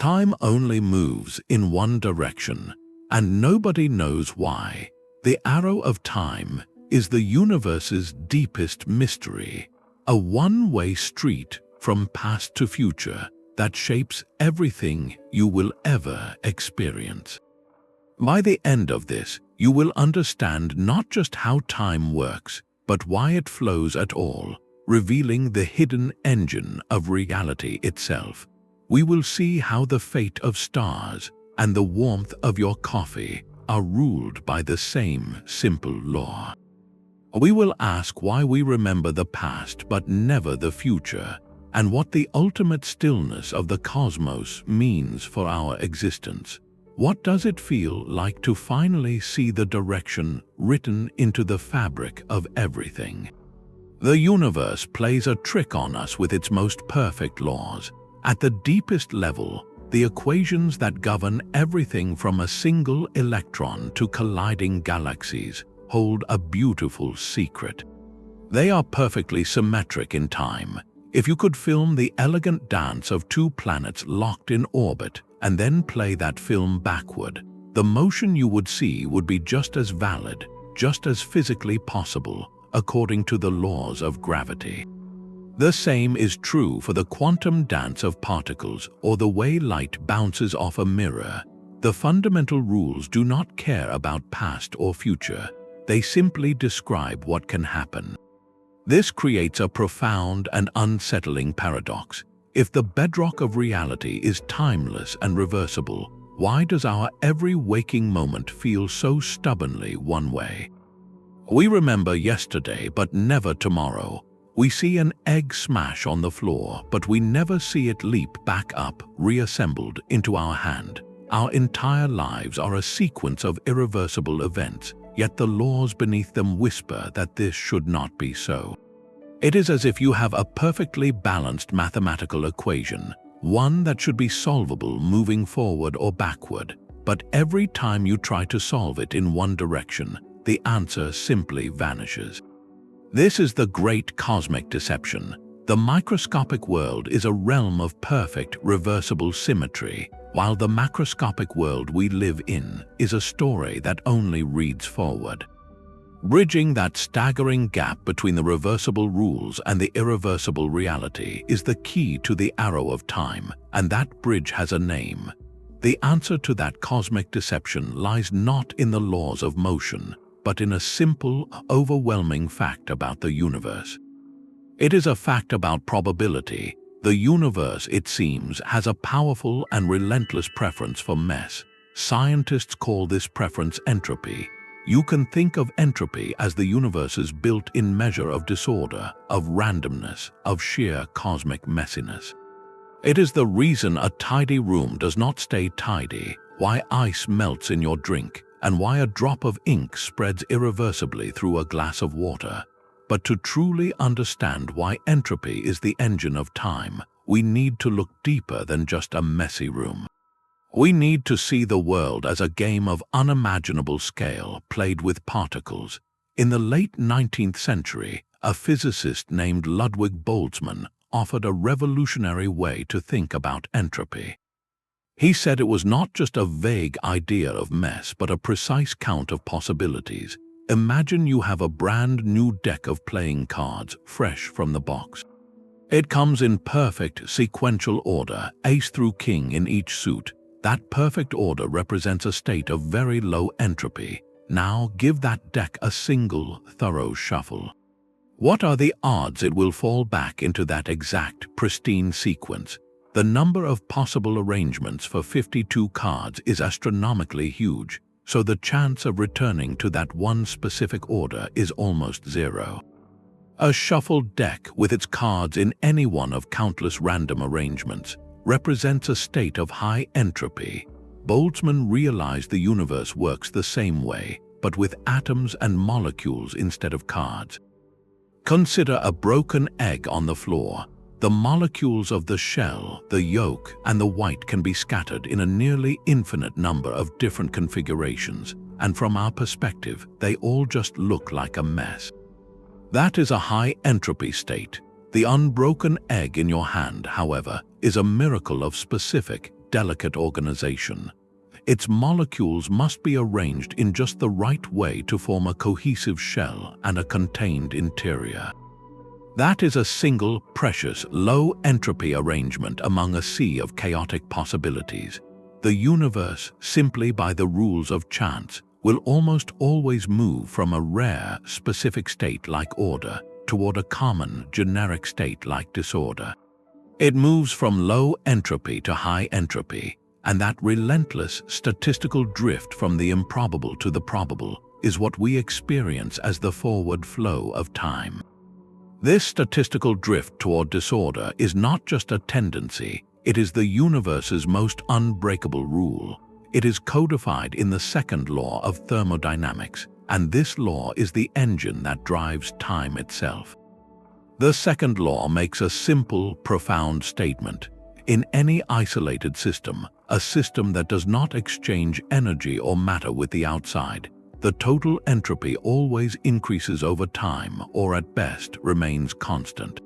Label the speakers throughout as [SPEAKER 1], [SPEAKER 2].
[SPEAKER 1] Time only moves in one direction, and nobody knows why. The arrow of time is the universe's deepest mystery, a one-way street from past to future that shapes everything you will ever experience. By the end of this, you will understand not just how time works, but why it flows at all, revealing the hidden engine of reality itself. We will see how the fate of stars and the warmth of your coffee are ruled by the same simple law. We will ask why we remember the past but never the future, and what the ultimate stillness of the cosmos means for our existence. What does it feel like to finally see the direction written into the fabric of everything? The universe plays a trick on us with its most perfect laws. At the deepest level, the equations that govern everything from a single electron to colliding galaxies hold a beautiful secret. They are perfectly symmetric in time. If you could film the elegant dance of two planets locked in orbit and then play that film backward, the motion you would see would be just as valid, just as physically possible, according to the laws of gravity. The same is true for the quantum dance of particles or the way light bounces off a mirror. The fundamental rules do not care about past or future. They simply describe what can happen. This creates a profound and unsettling paradox. If the bedrock of reality is timeless and reversible, why does our every waking moment feel so stubbornly one way? We remember yesterday but never tomorrow. We see an egg smash on the floor, but we never see it leap back up, reassembled into our hand. Our entire lives are a sequence of irreversible events, yet the laws beneath them whisper that this should not be so. It is as if you have a perfectly balanced mathematical equation, one that should be solvable moving forward or backward, but every time you try to solve it in one direction, the answer simply vanishes. This is the great cosmic deception. The microscopic world is a realm of perfect, reversible symmetry, while the macroscopic world we live in is a story that only reads forward. Bridging that staggering gap between the reversible rules and the irreversible reality is the key to the arrow of time, and that bridge has a name. The answer to that cosmic deception lies not in the laws of motion, but in a simple, overwhelming fact about the universe. It is a fact about probability. The universe, it seems, has a powerful and relentless preference for mess. Scientists call this preference entropy. You can think of entropy as the universe's built-in measure of disorder, of randomness, of sheer cosmic messiness. It is the reason a tidy room does not stay tidy, why ice melts in your drink, and why a drop of ink spreads irreversibly through a glass of water. But to truly understand why entropy is the engine of time, we need to look deeper than just a messy room. We need to see the world as a game of unimaginable scale played with particles. In the late 19th century, a physicist named Ludwig Boltzmann offered a revolutionary way to think about entropy. He said it was not just a vague idea of mess, but a precise count of possibilities. Imagine you have a brand new deck of playing cards, fresh from the box. It comes in perfect sequential order, ace through king in each suit. That perfect order represents a state of very low entropy. Now give that deck a single, thorough shuffle. What are the odds it will fall back into that exact, pristine sequence? The number of possible arrangements for 52 cards is astronomically huge, so the chance of returning to that one specific order is almost zero. A shuffled deck with its cards in any one of countless random arrangements represents a state of high entropy. Boltzmann realized the universe works the same way, but with atoms and molecules instead of cards. Consider a broken egg on the floor. The molecules of the shell, the yolk, and the white can be scattered in a nearly infinite number of different configurations, and from our perspective, they all just look like a mess. That is a high entropy state. The unbroken egg in your hand, however, is a miracle of specific, delicate organization. Its molecules must be arranged in just the right way to form a cohesive shell and a contained interior. That is a single, precious, low-entropy arrangement among a sea of chaotic possibilities. The universe, simply by the rules of chance, will almost always move from a rare, specific state like order toward a common, generic state like disorder. It moves from low entropy to high entropy, and that relentless statistical drift from the improbable to the probable is what we experience as the forward flow of time. This statistical drift toward disorder is not just a tendency, it is the universe's most unbreakable rule. It is codified in the second law of thermodynamics, and this law is the engine that drives time itself. The second law makes a simple, profound statement. In any isolated system, a system that does not exchange energy or matter with the outside, the total entropy always increases over time or at best remains constant.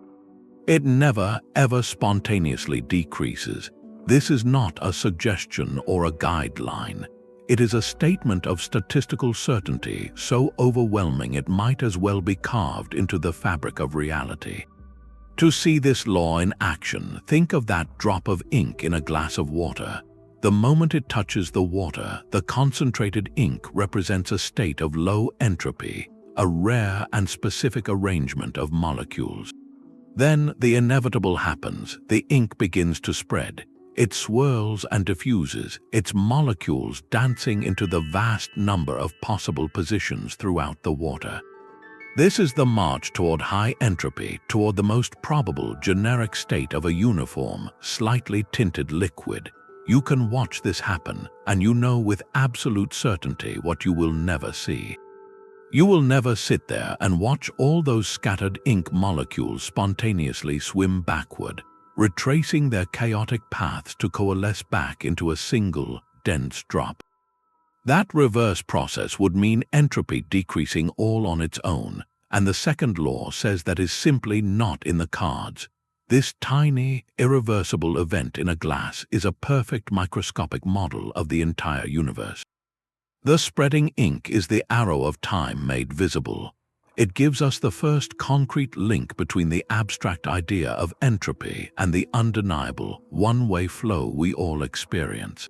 [SPEAKER 1] It never, ever spontaneously decreases. This is not a suggestion or a guideline. It is a statement of statistical certainty so overwhelming it might as well be carved into the fabric of reality. To see this law in action, think of that drop of ink in a glass of water. The moment it touches the water, the concentrated ink represents a state of low entropy, a rare and specific arrangement of molecules. Then the inevitable happens. The ink begins to spread. It swirls and diffuses, its molecules dancing into the vast number of possible positions throughout the water. This is the march toward high entropy, toward the most probable generic state of a uniform, slightly tinted liquid. You can watch this happen, and you know with absolute certainty what you will never see. You will never sit there and watch all those scattered ink molecules spontaneously swim backward, retracing their chaotic paths to coalesce back into a single, dense drop. That reverse process would mean entropy decreasing all on its own, and the second law says that is simply not in the cards. This tiny, irreversible event in a glass is a perfect microscopic model of the entire universe. The spreading ink is the arrow of time made visible. It gives us the first concrete link between the abstract idea of entropy and the undeniable, one-way flow we all experience.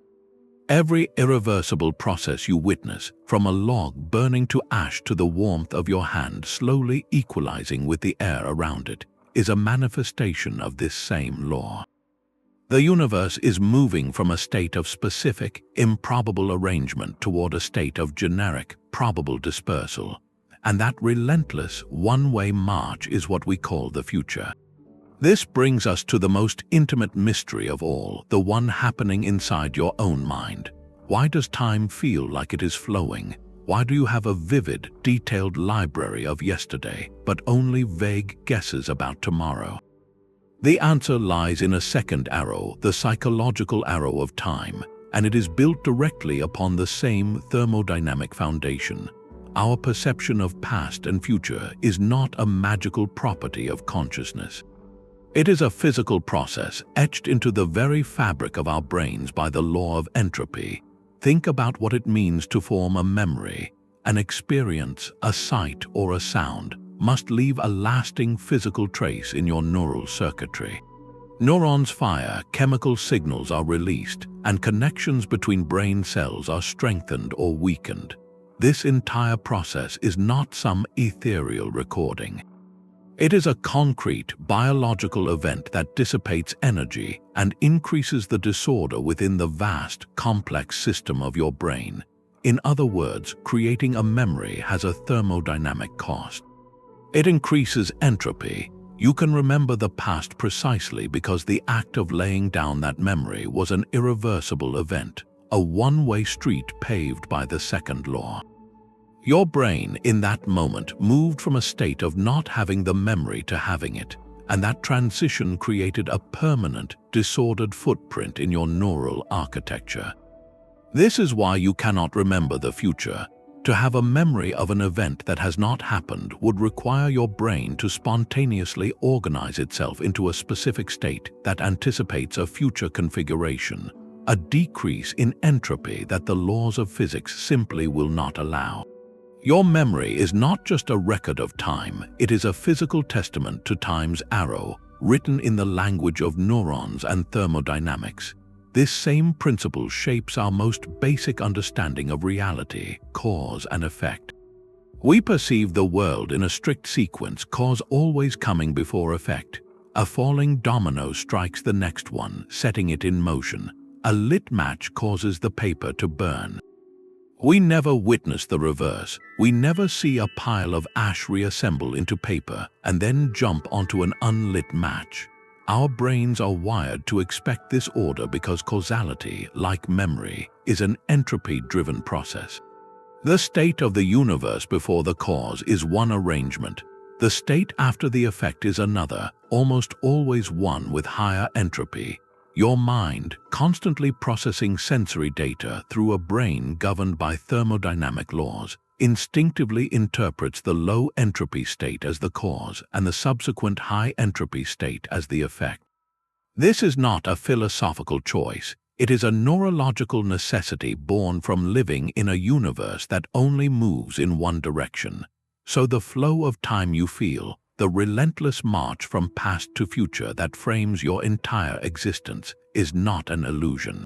[SPEAKER 1] Every irreversible process you witness, from a log burning to ash to the warmth of your hand slowly equalizing with the air around it, is a manifestation of this same law. The universe is moving from a state of specific, improbable arrangement toward a state of generic, probable dispersal. And that relentless, one-way march is what we call the future. This brings us to the most intimate mystery of all, the one happening inside your own mind. Why does time feel like it is flowing? Why do you have a vivid, detailed library of yesterday, but only vague guesses about tomorrow? The answer lies in a second arrow, the psychological arrow of time, and it is built directly upon the same thermodynamic foundation. Our perception of past and future is not a magical property of consciousness. It is a physical process etched into the very fabric of our brains by the law of entropy. Think about what it means to form a memory. An experience, a sight, or a sound must leave a lasting physical trace in your neural circuitry. Neurons fire, chemical signals are released, and connections between brain cells are strengthened or weakened. This entire process is not some ethereal recording. It is a concrete, biological event that dissipates energy and increases the disorder within the vast, complex system of your brain. In other words, creating a memory has a thermodynamic cost. It increases entropy. You can remember the past precisely because the act of laying down that memory was an irreversible event, a one-way street paved by the second law. Your brain, in that moment, moved from a state of not having the memory to having it, and that transition created a permanent, disordered footprint in your neural architecture. This is why you cannot remember the future. To have a memory of an event that has not happened would require your brain to spontaneously organize itself into a specific state that anticipates a future configuration. a decrease in entropy that the laws of physics simply will not allow. Your memory is not just a record of time, it is a physical testament to time's arrow, written in the language of neurons and thermodynamics. This same principle shapes our most basic understanding of reality, cause and effect. We perceive the world in a strict sequence, cause always coming before effect. A falling domino strikes the next one, setting it in motion. A lit match causes the paper to burn. We never witness the reverse. We never see a pile of ash reassemble into paper and then jump onto an unlit match. Our brains are wired to expect this order because causality, like memory, is an entropy-driven process. The state of the universe before the cause is one arrangement. The state after the effect is another, almost always one with higher entropy. Your mind, constantly processing sensory data through a brain governed by thermodynamic laws, instinctively interprets the low entropy state as the cause and the subsequent high entropy state as the effect. This is not a philosophical choice. It is a neurological necessity born from living in a universe that only moves in one direction. So the flow of time you feel, the relentless march from past to future that frames your entire existence, is not an illusion.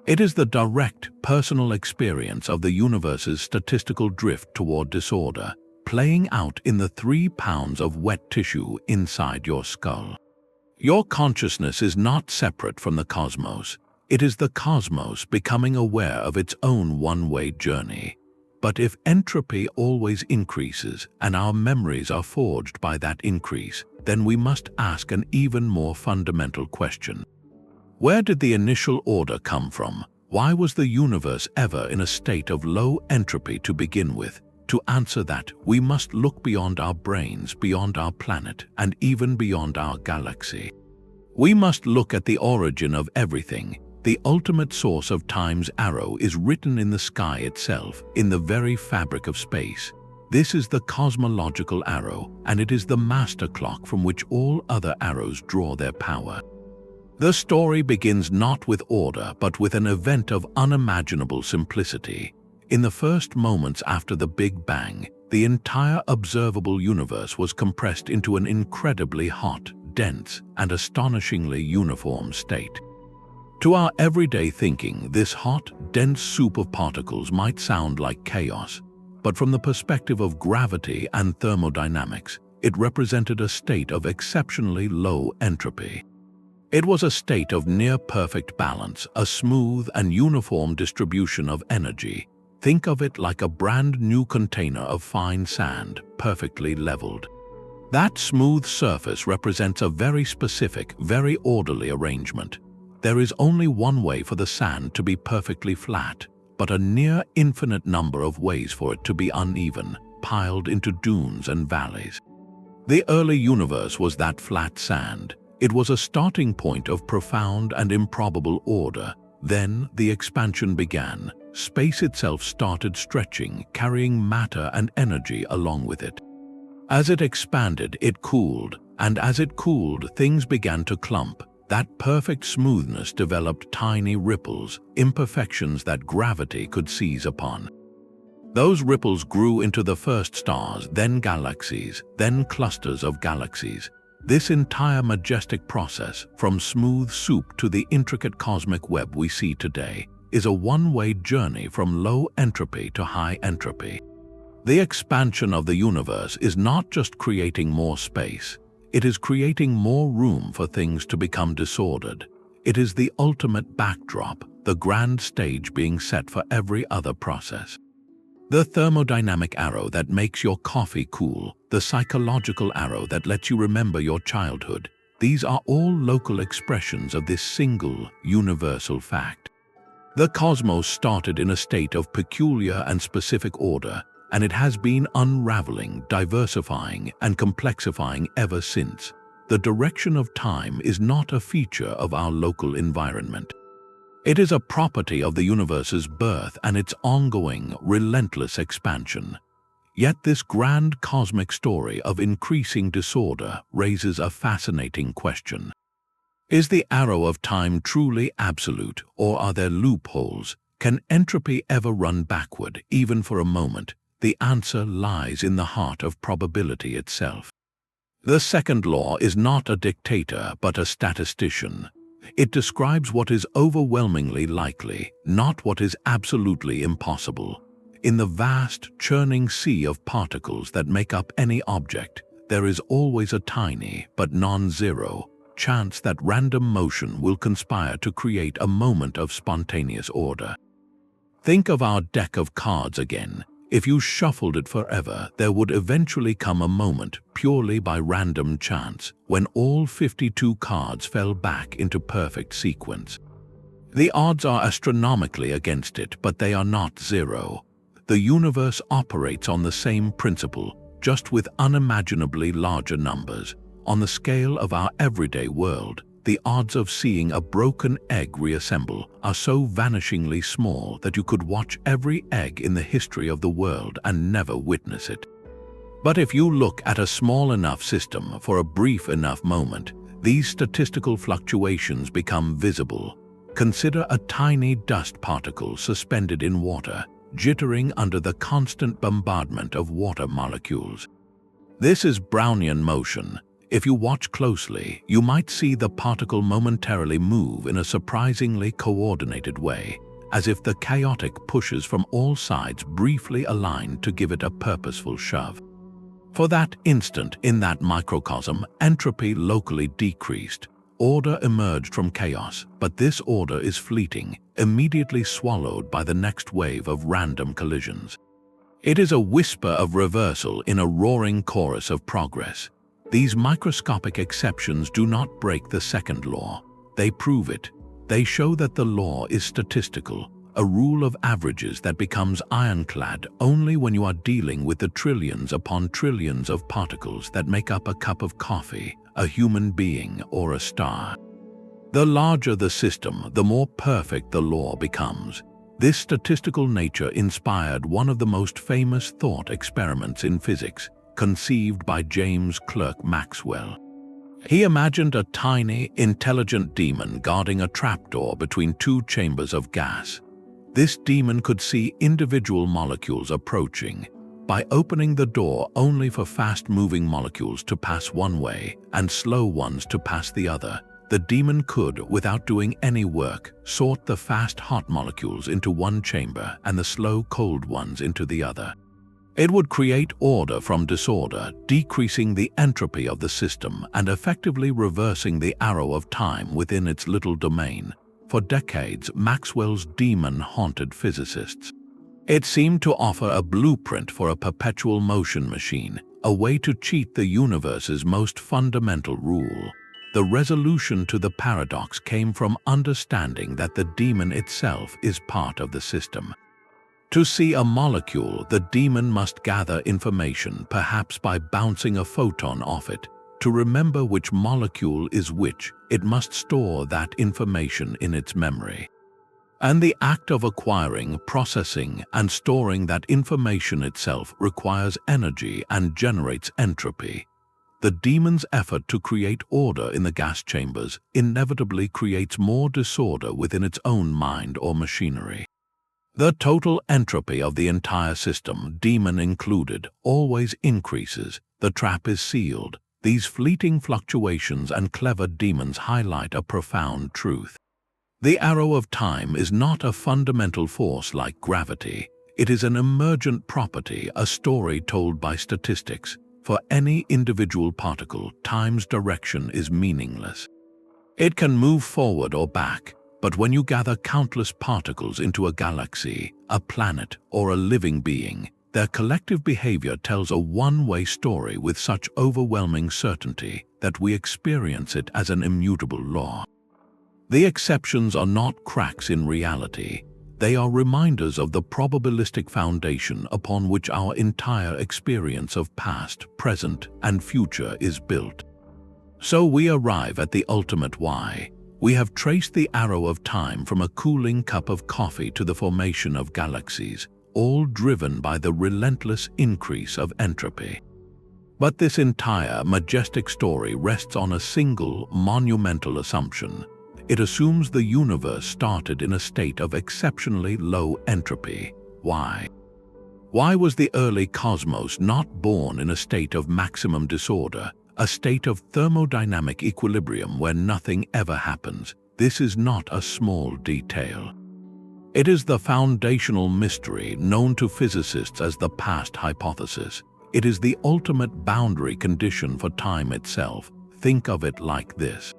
[SPEAKER 1] It is the direct, personal experience of the universe's statistical drift toward disorder, playing out in the 3 pounds of wet tissue inside your skull. Your consciousness is not separate from the cosmos. It is the cosmos becoming aware of its own one-way journey. But if entropy always increases and our memories are forged by that increase, then we must ask an even more fundamental question. Where did the initial order come from? Why was the universe ever in a state of low entropy to begin with? To answer that, we must look beyond our brains, beyond our planet, and even beyond our galaxy. We must look at the origin of everything. The ultimate source of time's arrow is written in the sky itself, in the very fabric of space. This is the cosmological arrow, and it is the master clock from which all other arrows draw their power. The story begins not with order, but with an event of unimaginable simplicity. In the first moments after the Big Bang, the entire observable universe was compressed into an incredibly hot, dense, and astonishingly uniform state. To our everyday thinking, this hot, dense soup of particles might sound like chaos, but from the perspective of gravity and thermodynamics, it represented a state of exceptionally low entropy. It was a state of near-perfect balance, a smooth and uniform distribution of energy. Think of it like a brand new container of fine sand, perfectly leveled. That smooth surface represents a very specific, very orderly arrangement. There is only one way for the sand to be perfectly flat, but a near infinite number of ways for it to be uneven, piled into dunes and valleys. The early universe was that flat sand. It was a starting point of profound and improbable order. Then the expansion began. Space itself started stretching, carrying matter and energy along with it. As it expanded, it cooled, and as it cooled, things began to clump. That perfect smoothness developed tiny ripples, imperfections that gravity could seize upon. Those ripples grew into the first stars, then galaxies, then clusters of galaxies. This entire majestic process, from smooth soup to the intricate cosmic web we see today, is a one-way journey from low entropy to high entropy. The expansion of the universe is not just creating more space. It is creating more room for things to become disordered. It is the ultimate backdrop, the grand stage being set for every other process. The thermodynamic arrow that makes your coffee cool, the psychological arrow that lets you remember your childhood, these are all local expressions of this single, universal fact. The cosmos started in a state of peculiar and specific order, and it has been unraveling, diversifying, and complexifying ever since. The direction of time is not a feature of our local environment. It is a property of the universe's birth and its ongoing, relentless expansion. Yet this grand cosmic story of increasing disorder raises a fascinating question. Is the arrow of time truly absolute, or are there loopholes? Can entropy ever run backward, even for a moment? The answer lies in the heart of probability itself. The second law is not a dictator, but a statistician. It describes what is overwhelmingly likely, not what is absolutely impossible. In the vast, churning sea of particles that make up any object, there is always a tiny, but non-zero, chance that random motion will conspire to create a moment of spontaneous order. Think of our deck of cards again. If you shuffled it forever, there would eventually come a moment, purely by random chance, when all 52 cards fell back into perfect sequence. The odds are astronomically against it, but they are not zero. The universe operates on the same principle, just with unimaginably larger numbers. On the scale of our everyday world, the odds of seeing a broken egg reassemble are so vanishingly small that you could watch every egg in the history of the world and never witness it. But if you look at a small enough system for a brief enough moment, these statistical fluctuations become visible. Consider a tiny dust particle suspended in water, jittering under the constant bombardment of water molecules. This is Brownian motion. If you watch closely, you might see the particle momentarily move in a surprisingly coordinated way, as if the chaotic pushes from all sides briefly aligned to give it a purposeful shove. For that instant, in that microcosm, entropy locally decreased. Order emerged from chaos, but this order is fleeting, immediately swallowed by the next wave of random collisions. It is a whisper of reversal in a roaring chorus of progress. These microscopic exceptions do not break the second law. They prove it. They show that the law is statistical, a rule of averages that becomes ironclad only when you are dealing with the trillions upon trillions of particles that make up a cup of coffee, a human being, or a star. The larger the system, the more perfect the law becomes. This statistical nature inspired one of the most famous thought experiments in physics, conceived by James Clerk Maxwell. He imagined a tiny, intelligent demon guarding a trapdoor between two chambers of gas. This demon could see individual molecules approaching. By opening the door only for fast-moving molecules to pass one way and slow ones to pass the other, the demon could, without doing any work, sort the fast-hot molecules into one chamber and the slow-cold ones into the other. It would create order from disorder, decreasing the entropy of the system and effectively reversing the arrow of time within its little domain. For decades, Maxwell's demon haunted physicists. It seemed to offer a blueprint for a perpetual motion machine, a way to cheat the universe's most fundamental rule. The resolution to the paradox came from understanding that the demon itself is part of the system. To see a molecule, the demon must gather information, perhaps by bouncing a photon off it. To remember which molecule is which, it must store that information in its memory. And the act of acquiring, processing, and storing that information itself requires energy and generates entropy. The demon's effort to create order in the gas chambers inevitably creates more disorder within its own mind or machinery. The total entropy of the entire system, demon included, always increases. The trap is sealed. These fleeting fluctuations and clever demons highlight a profound truth. The arrow of time is not a fundamental force like gravity. It is an emergent property, a story told by statistics. For any individual particle, time's direction is meaningless. It can move forward or back. But when you gather countless particles into a galaxy, a planet, or a living being, their collective behavior tells a one-way story with such overwhelming certainty that we experience it as an immutable law. The exceptions are not cracks in reality. They are reminders of the probabilistic foundation upon which our entire experience of past, present, and future is built. So we arrive at the ultimate why. We have traced the arrow of time from a cooling cup of coffee to the formation of galaxies, all driven by the relentless increase of entropy. But this entire majestic story rests on a single monumental assumption. It assumes the universe started in a state of exceptionally low entropy. Why? Why was the early cosmos not born in a state of maximum disorder, a state of thermodynamic equilibrium where nothing ever happens? This is not a small detail. It is the foundational mystery known to physicists as the past hypothesis. It is the ultimate boundary condition for time itself. Think of it like this.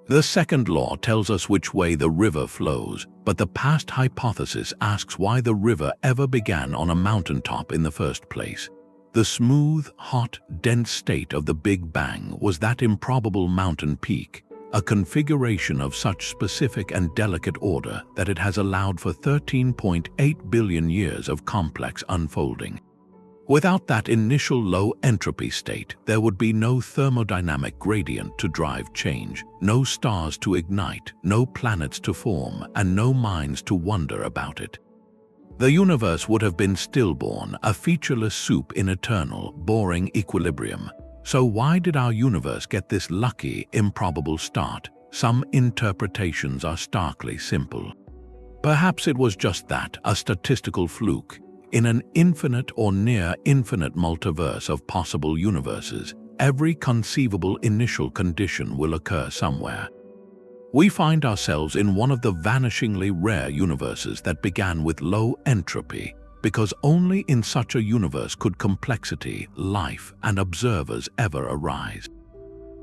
[SPEAKER 1] The second law tells us which way the river flows, but the past hypothesis asks why the river ever began on a mountaintop in the first place. The smooth, hot, dense state of the Big Bang was that improbable mountain peak, a configuration of such specific and delicate order that it has allowed for 13.8 billion years of complex unfolding. Without that initial low entropy state, there would be no thermodynamic gradient to drive change, no stars to ignite, no planets to form, and no minds to wonder about it. The universe would have been stillborn, a featureless soup in eternal, boring equilibrium. So why did our universe get this lucky, improbable start? Some interpretations are starkly simple. Perhaps it was just that, a statistical fluke. In an infinite or near-infinite multiverse of possible universes, every conceivable initial condition will occur somewhere. We find ourselves in one of the vanishingly rare universes that began with low entropy, because only in such a universe could complexity, life, and observers ever arise.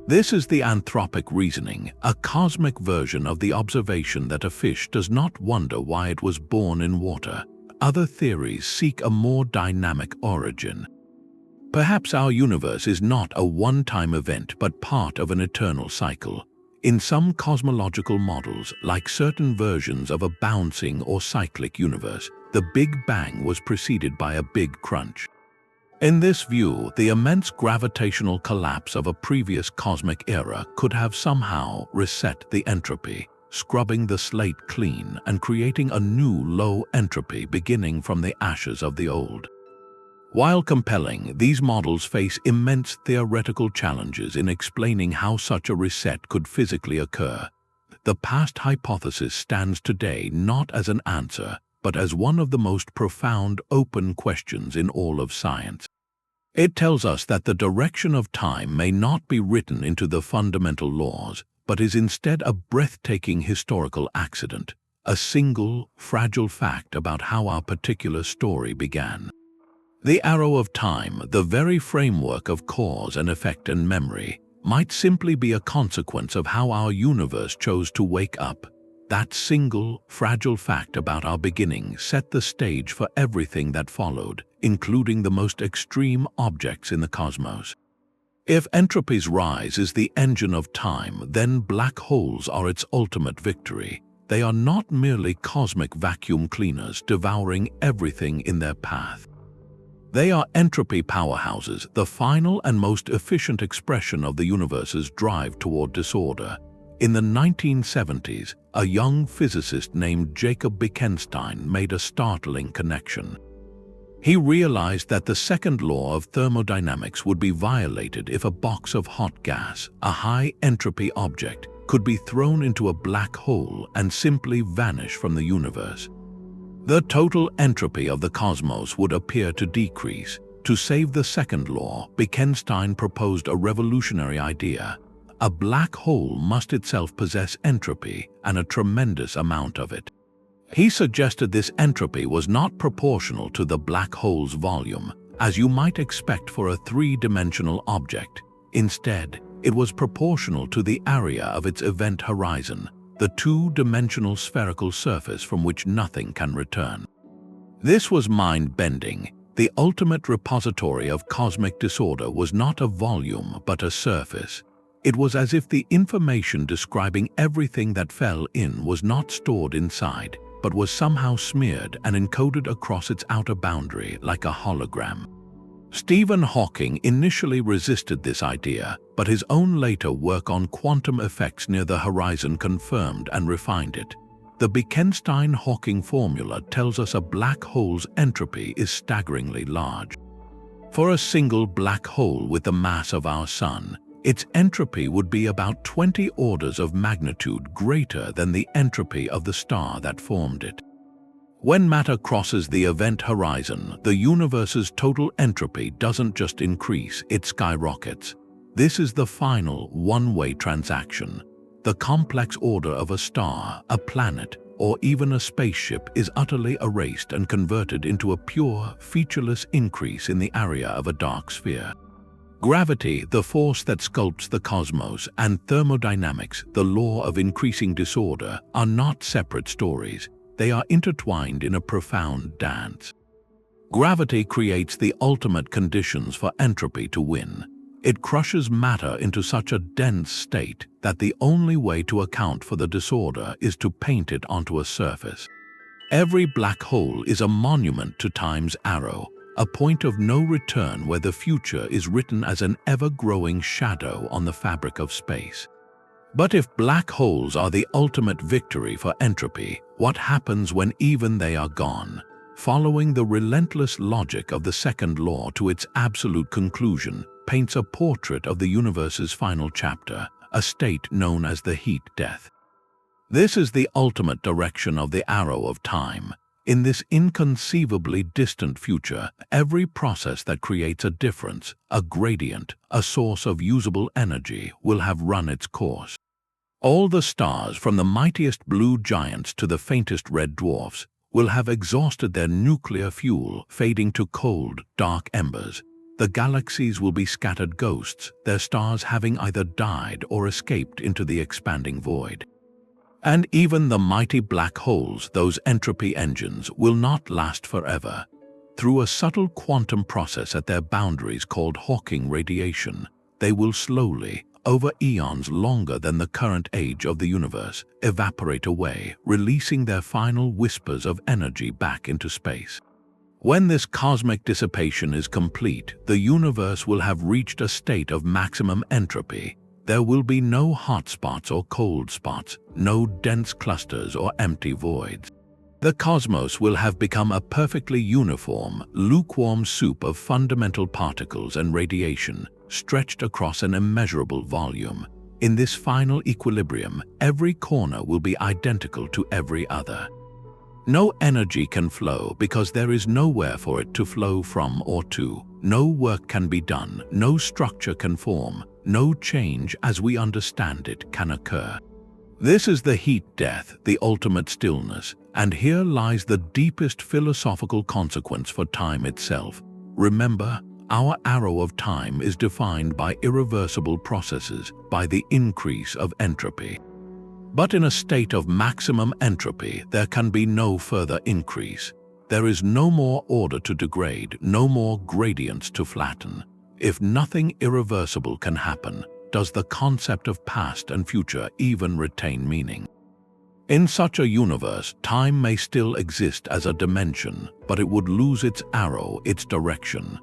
[SPEAKER 1] This is the anthropic reasoning, a cosmic version of the observation that a fish does not wonder why it was born in water. Other theories seek a more dynamic origin. Perhaps our universe is not a one-time event but part of an eternal cycle. In some cosmological models, like certain versions of a bouncing or cyclic universe, the Big Bang was preceded by a big crunch. In this view, the immense gravitational collapse of a previous cosmic era could have somehow reset the entropy, scrubbing the slate clean and creating a new low entropy beginning from the ashes of the old. While compelling, these models face immense theoretical challenges in explaining how such a reset could physically occur. The past hypothesis stands today not as an answer, but as one of the most profound open questions in all of science. It tells us that the direction of time may not be written into the fundamental laws, but is instead a breathtaking historical accident, a single, fragile fact about how our particular story began. The arrow of time, the very framework of cause and effect and memory, might simply be a consequence of how our universe chose to wake up. That single, fragile fact about our beginning set the stage for everything that followed, including the most extreme objects in the cosmos. If entropy's rise is the engine of time, then black holes are its ultimate victory. They are not merely cosmic vacuum cleaners devouring everything in their path. They are entropy powerhouses, the final and most efficient expression of the universe's drive toward disorder. In the 1970s, a young physicist named Jacob Bekenstein made a startling connection. He realized that the second law of thermodynamics would be violated if a box of hot gas, a high-entropy object, could be thrown into a black hole and simply vanish from the universe. The total entropy of the cosmos would appear to decrease. To save the second law, Bekenstein proposed a revolutionary idea. A black hole must itself possess entropy, and a tremendous amount of it. He suggested this entropy was not proportional to the black hole's volume, as you might expect for a three-dimensional object. Instead, it was proportional to the area of its event horizon, the two-dimensional spherical surface from which nothing can return. This was mind-bending. The ultimate repository of cosmic disorder was not a volume but a surface. It was as if the information describing everything that fell in was not stored inside, but was somehow smeared and encoded across its outer boundary like a hologram. Stephen Hawking initially resisted this idea, but his own later work on quantum effects near the horizon confirmed and refined it. The Bekenstein-Hawking formula tells us a black hole's entropy is staggeringly large. For a single black hole with the mass of our Sun, its entropy would be about 20 orders of magnitude greater than the entropy of the star that formed it. When matter crosses the event horizon, the universe's total entropy doesn't just increase, it skyrockets. This is the final one-way transaction. The complex order of a star, a planet, or even a spaceship is utterly erased and converted into a pure, featureless increase in the area of a dark sphere. Gravity, the force that sculpts the cosmos, and thermodynamics, the law of increasing disorder, are not separate stories. They are intertwined in a profound dance. Gravity creates the ultimate conditions for entropy to win. It crushes matter into such a dense state that the only way to account for the disorder is to paint it onto a surface. Every black hole is a monument to time's arrow, a point of no return where the future is written as an ever-growing shadow on the fabric of space. But if black holes are the ultimate victory for entropy, what happens when even they are gone? Following the relentless logic of the second law to its absolute conclusion paints a portrait of the universe's final chapter, a state known as the heat death. This is the ultimate direction of the arrow of time. In this inconceivably distant future, every process that creates a difference, a gradient, a source of usable energy will have run its course. All the stars, from the mightiest blue giants to the faintest red dwarfs, will have exhausted their nuclear fuel, fading to cold, dark embers. The galaxies will be scattered ghosts, their stars having either died or escaped into the expanding void. And even the mighty black holes, those entropy engines, will not last forever. Through a subtle quantum process at their boundaries called Hawking radiation, they will slowly, over eons longer than the current age of the universe, evaporate away, releasing their final whispers of energy back into space. When this cosmic dissipation is complete, the universe will have reached a state of maximum entropy. There will be no hot spots or cold spots, no dense clusters or empty voids. The cosmos will have become a perfectly uniform, lukewarm soup of fundamental particles and radiation, stretched across an immeasurable volume. In this final equilibrium, every corner will be identical to every other. No energy can flow because there is nowhere for it to flow from or to. No work can be done, no structure can form, no change as we understand it can occur. This is the heat death, the ultimate stillness, and here lies the deepest philosophical consequence for time itself. Remember, our arrow of time is defined by irreversible processes, by the increase of entropy. But in a state of maximum entropy, there can be no further increase. There is no more order to degrade, no more gradients to flatten. If nothing irreversible can happen, does the concept of past and future even retain meaning? In such a universe, time may still exist as a dimension, but it would lose its arrow, its direction.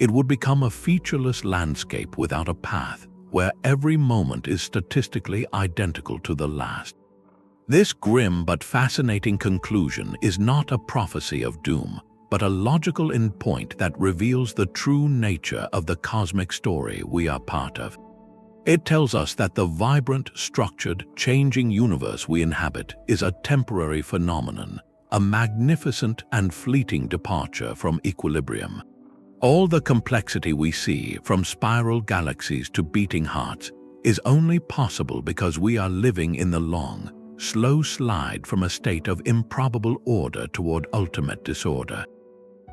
[SPEAKER 1] It would become a featureless landscape without a path, where every moment is statistically identical to the last. This grim but fascinating conclusion is not a prophecy of doom, but a logical endpoint that reveals the true nature of the cosmic story we are part of. It tells us that the vibrant, structured, changing universe we inhabit is a temporary phenomenon, a magnificent and fleeting departure from equilibrium. All the complexity we see, from spiral galaxies to beating hearts, is only possible because we are living in the long, slow slide from a state of improbable order toward ultimate disorder.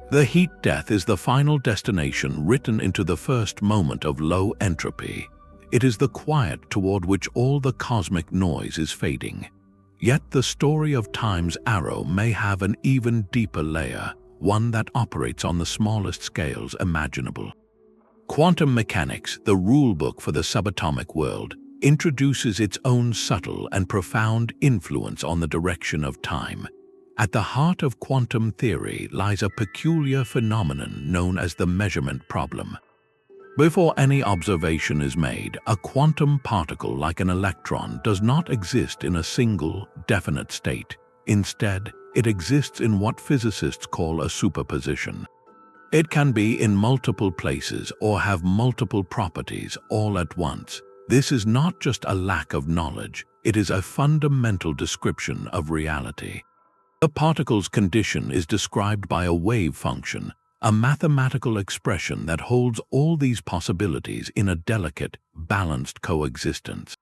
[SPEAKER 1] The heat death is the final destination written into the first moment of low entropy. It is the quiet toward which all the cosmic noise is fading. Yet the story of time's arrow may have an even deeper layer, one that operates on the smallest scales imaginable. Quantum mechanics, the rulebook for the subatomic world, introduces its own subtle and profound influence on the direction of time. At the heart of quantum theory lies a peculiar phenomenon known as the measurement problem. Before any observation is made, a quantum particle like an electron does not exist in a single, definite state. Instead, it exists in what physicists call a superposition. It can be in multiple places or have multiple properties all at once. This is not just a lack of knowledge, it is a fundamental description of reality. The particle's condition is described by a wave function, a mathematical expression that holds all these possibilities in a delicate, balanced coexistence.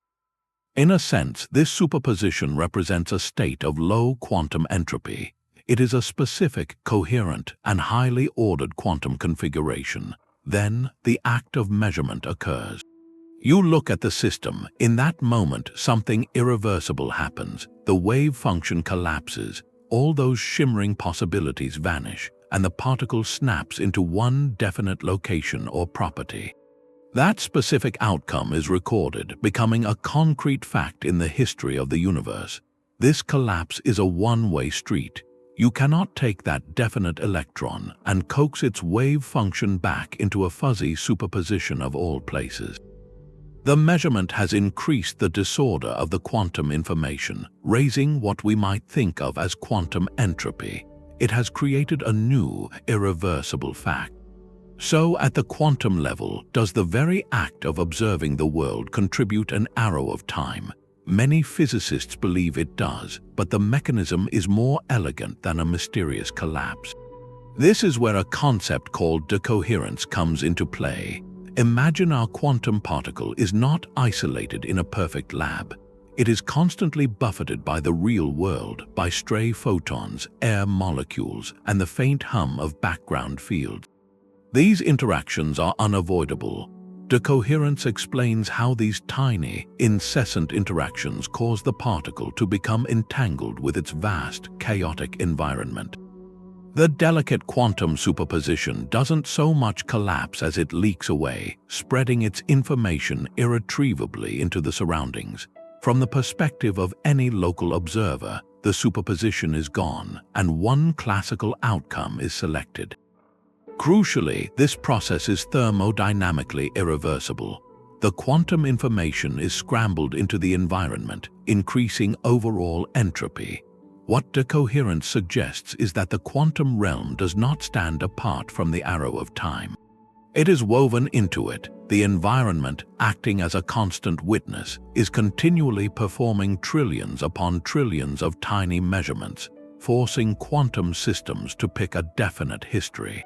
[SPEAKER 1] In a sense, this superposition represents a state of low quantum entropy. It is a specific, coherent, and highly ordered quantum configuration. Then, the act of measurement occurs. You look at the system. In that moment, something irreversible happens. The wave function collapses. All those shimmering possibilities vanish, and the particle snaps into one definite location or property. That specific outcome is recorded, becoming a concrete fact in the history of the universe. This collapse is a one-way street. You cannot take that definite electron and coax its wave function back into a fuzzy superposition of all places. The measurement has increased the disorder of the quantum information, raising what we might think of as quantum entropy. It has created a new, irreversible fact. So, at the quantum level, does the very act of observing the world contribute an arrow of time? Many physicists believe it does, but the mechanism is more elegant than a mysterious collapse. This is where a concept called decoherence comes into play. Imagine our quantum particle is not isolated in a perfect lab. It is constantly buffeted by the real world, by stray photons, air molecules, and the faint hum of background fields. These interactions are unavoidable. Decoherence explains how these tiny, incessant interactions cause the particle to become entangled with its vast, chaotic environment. The delicate quantum superposition doesn't so much collapse as it leaks away, spreading its information irretrievably into the surroundings. From the perspective of any local observer, the superposition is gone, and one classical outcome is selected. Crucially, this process is thermodynamically irreversible. The quantum information is scrambled into the environment, increasing overall entropy. What decoherence suggests is that the quantum realm does not stand apart from the arrow of time. It is woven into it. The environment, acting as a constant witness, is continually performing trillions upon trillions of tiny measurements, forcing quantum systems to pick a definite history.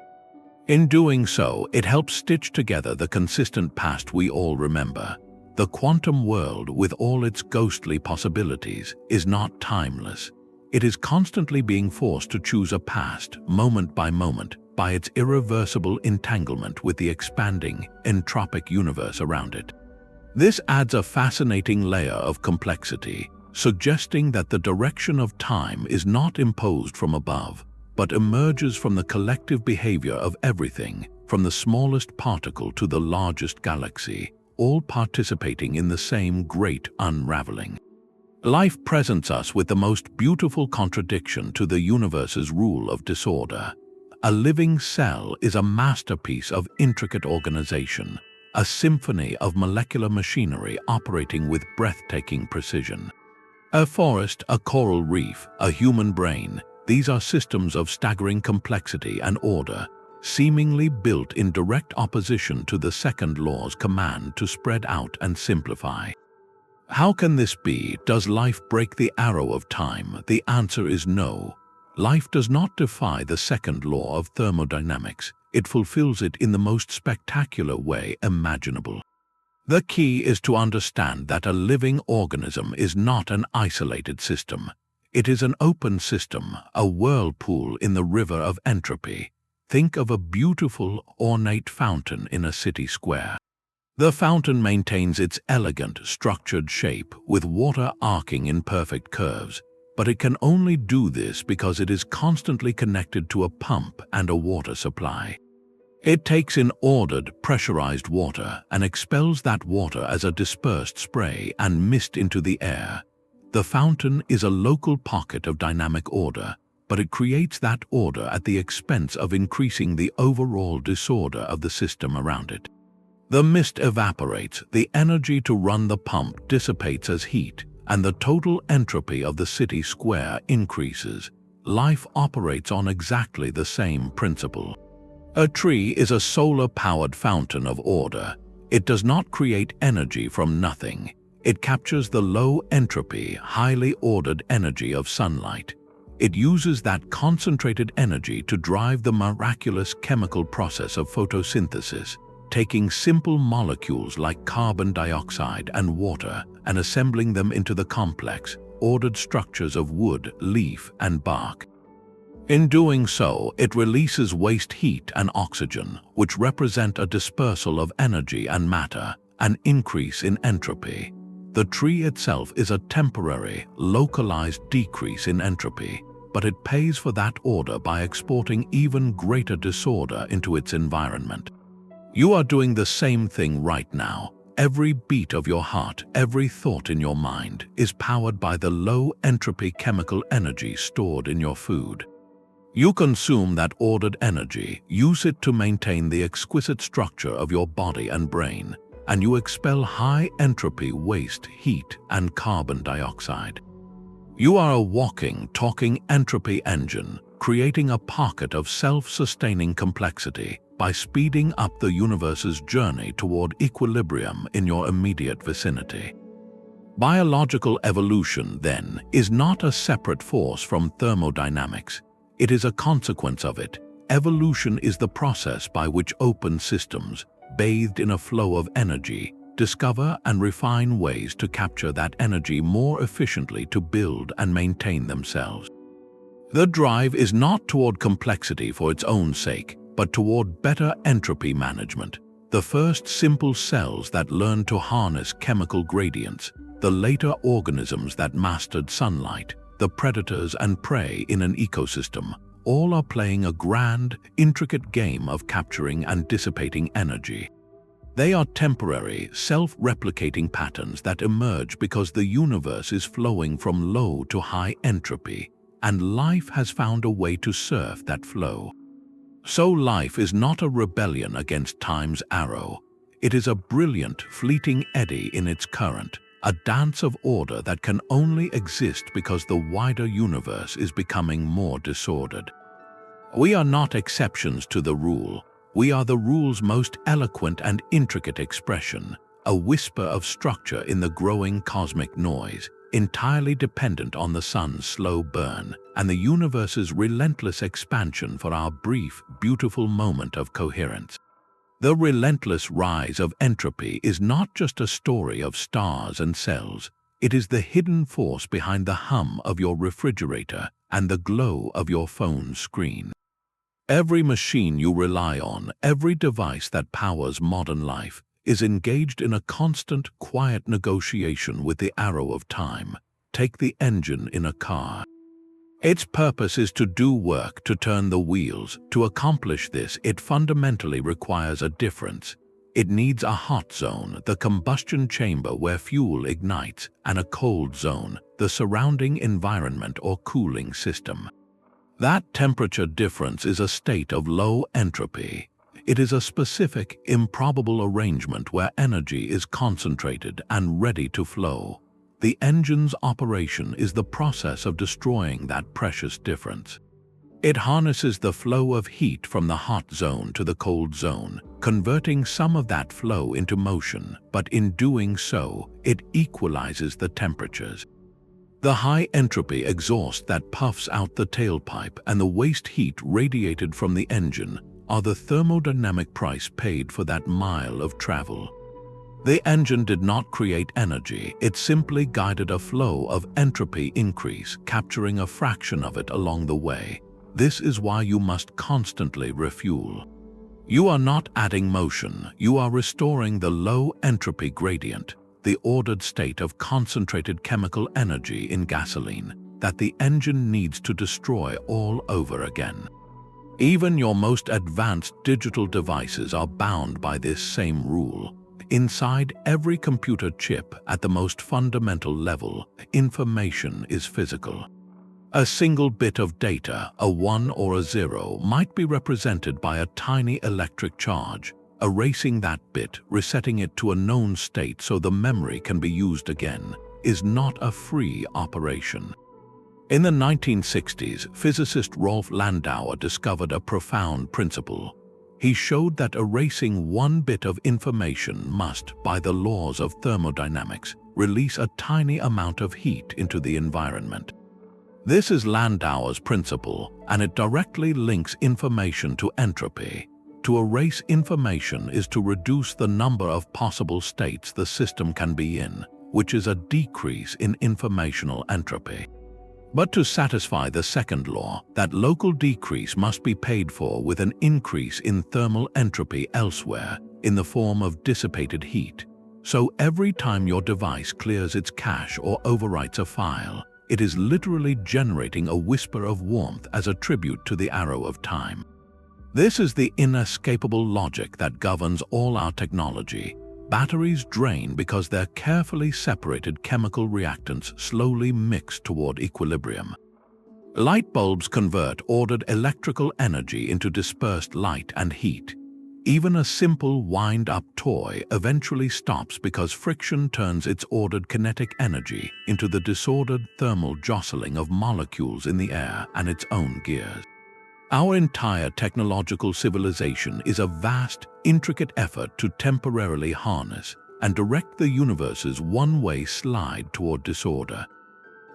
[SPEAKER 1] In doing so, it helps stitch together the consistent past we all remember. The quantum world, with all its ghostly possibilities, is not timeless. It is constantly being forced to choose a past, moment by moment, by its irreversible entanglement with the expanding, entropic universe around it. This adds a fascinating layer of complexity, suggesting that the direction of time is not imposed from above, but emerges from the collective behavior of everything, from the smallest particle to the largest galaxy, all participating in the same great unraveling. Life presents us with the most beautiful contradiction to the universe's rule of disorder. A living cell is a masterpiece of intricate organization, a symphony of molecular machinery operating with breathtaking precision. A forest, a coral reef, a human brain, these are systems of staggering complexity and order, seemingly built in direct opposition to the second law's command to spread out and simplify. How can this be? Does life break the arrow of time? The answer is no. Life does not defy the second law of thermodynamics. It fulfills it in the most spectacular way imaginable. The key is to understand that a living organism is not an isolated system. It is an open system, a whirlpool in the river of entropy. Think of a beautiful, ornate fountain in a city square. The fountain maintains its elegant, structured shape, with water arcing in perfect curves, but it can only do this because it is constantly connected to a pump and a water supply. It takes in ordered, pressurized water and expels that water as a dispersed spray and mist into the air. The fountain is a local pocket of dynamic order, but it creates that order at the expense of increasing the overall disorder of the system around it. The mist evaporates, the energy to run the pump dissipates as heat, and the total entropy of the city square increases. Life operates on exactly the same principle. A tree is a solar-powered fountain of order. It does not create energy from nothing. It captures the low-entropy, highly ordered energy of sunlight. It uses that concentrated energy to drive the miraculous chemical process of photosynthesis, taking simple molecules like carbon dioxide and water and assembling them into the complex, ordered structures of wood, leaf, and bark. In doing so, it releases waste heat and oxygen, which represent a dispersal of energy and matter, an increase in entropy. The tree itself is a temporary, localized decrease in entropy, but it pays for that order by exporting even greater disorder into its environment. You are doing the same thing right now. Every beat of your heart, every thought in your mind is powered by the low-entropy chemical energy stored in your food. You consume that ordered energy, use it to maintain the exquisite structure of your body and brain, and you expel high-entropy waste, heat, and carbon dioxide. You are a walking, talking entropy engine, creating a pocket of self-sustaining complexity by speeding up the universe's journey toward equilibrium in your immediate vicinity. Biological evolution, then, is not a separate force from thermodynamics. It is a consequence of it. Evolution is the process by which open systems, bathed in a flow of energy, discover and refine ways to capture that energy more efficiently to build and maintain themselves. The drive is not toward complexity for its own sake, but toward better entropy management. The first simple cells that learned to harness chemical gradients, the later organisms that mastered sunlight, the predators and prey in an ecosystem, all are playing a grand, intricate game of capturing and dissipating energy. They are temporary, self-replicating patterns that emerge because the universe is flowing from low to high entropy, and life has found a way to surf that flow. So life is not a rebellion against time's arrow. It is a brilliant, fleeting eddy in its current, a dance of order that can only exist because the wider universe is becoming more disordered. We are not exceptions to the rule. We are the rule's most eloquent and intricate expression, a whisper of structure in the growing cosmic noise, entirely dependent on the sun's slow burn and the universe's relentless expansion for our brief, beautiful moment of coherence. The relentless rise of entropy is not just a story of stars and cells. It is the hidden force behind the hum of your refrigerator and the glow of your phone screen. Every machine you rely on, every device that powers modern life, is engaged in a constant, quiet negotiation with the arrow of time. Take the engine in a car. Its purpose is to do work, to turn the wheels. To accomplish this, it fundamentally requires a difference. It needs a hot zone, the combustion chamber where fuel ignites, and a cold zone, the surrounding environment or cooling system. That temperature difference is a state of low entropy. It is a specific, improbable arrangement where energy is concentrated and ready to flow. The engine's operation is the process of destroying that precious difference. It harnesses the flow of heat from the hot zone to the cold zone, converting some of that flow into motion, but in doing so, it equalizes the temperatures. The high entropy exhaust that puffs out the tailpipe and the waste heat radiated from the engine are the thermodynamic price paid for that mile of travel. The engine did not create energy, it simply guided a flow of entropy increase, capturing a fraction of it along the way. This is why you must constantly refuel. You are not adding motion, you are restoring the low entropy gradient, the ordered state of concentrated chemical energy in gasoline that the engine needs to destroy all over again. Even your most advanced digital devices are bound by this same rule. Inside every computer chip, at the most fundamental level, information is physical. A single bit of data, a 1 or a 0, might be represented by a tiny electric charge. Erasing that bit, resetting it to a known state so the memory can be used again, is not a free operation. In the 1960s, physicist Rolf Landauer discovered a profound principle. He showed that erasing one bit of information must, by the laws of thermodynamics, release a tiny amount of heat into the environment. This is Landauer's principle, and it directly links information to entropy. To erase information is to reduce the number of possible states the system can be in, which is a decrease in informational entropy. But to satisfy the second law, that local decrease must be paid for with an increase in thermal entropy elsewhere, in the form of dissipated heat. So every time your device clears its cache or overwrites a file, it is literally generating a whisper of warmth as a tribute to the arrow of time. This is the inescapable logic that governs all our technology. Batteries drain because their carefully separated chemical reactants slowly mix toward equilibrium. Light bulbs convert ordered electrical energy into dispersed light and heat. Even a simple wind-up toy eventually stops because friction turns its ordered kinetic energy into the disordered thermal jostling of molecules in the air and its own gears. Our entire technological civilization is a vast, intricate effort to temporarily harness and direct the universe's one-way slide toward disorder.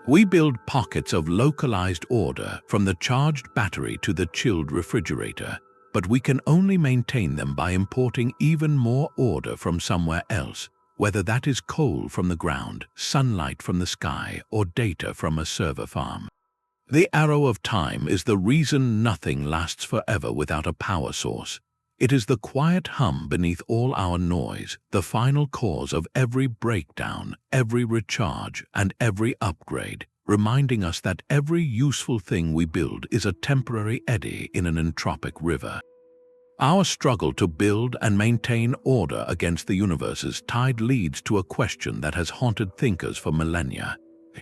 [SPEAKER 1] We build pockets of localized order from the charged battery to the chilled refrigerator, but we can only maintain them by importing even more order from somewhere else, whether that is coal from the ground, sunlight from the sky, or data from a server farm. The arrow of time is the reason nothing lasts forever without a power source. It is the quiet hum beneath all our noise, the final cause of every breakdown, every recharge, and every upgrade, reminding us that every useful thing we build is a temporary eddy in an entropic river. Our struggle to build and maintain order against the universe's tide leads to a question that has haunted thinkers for millennia.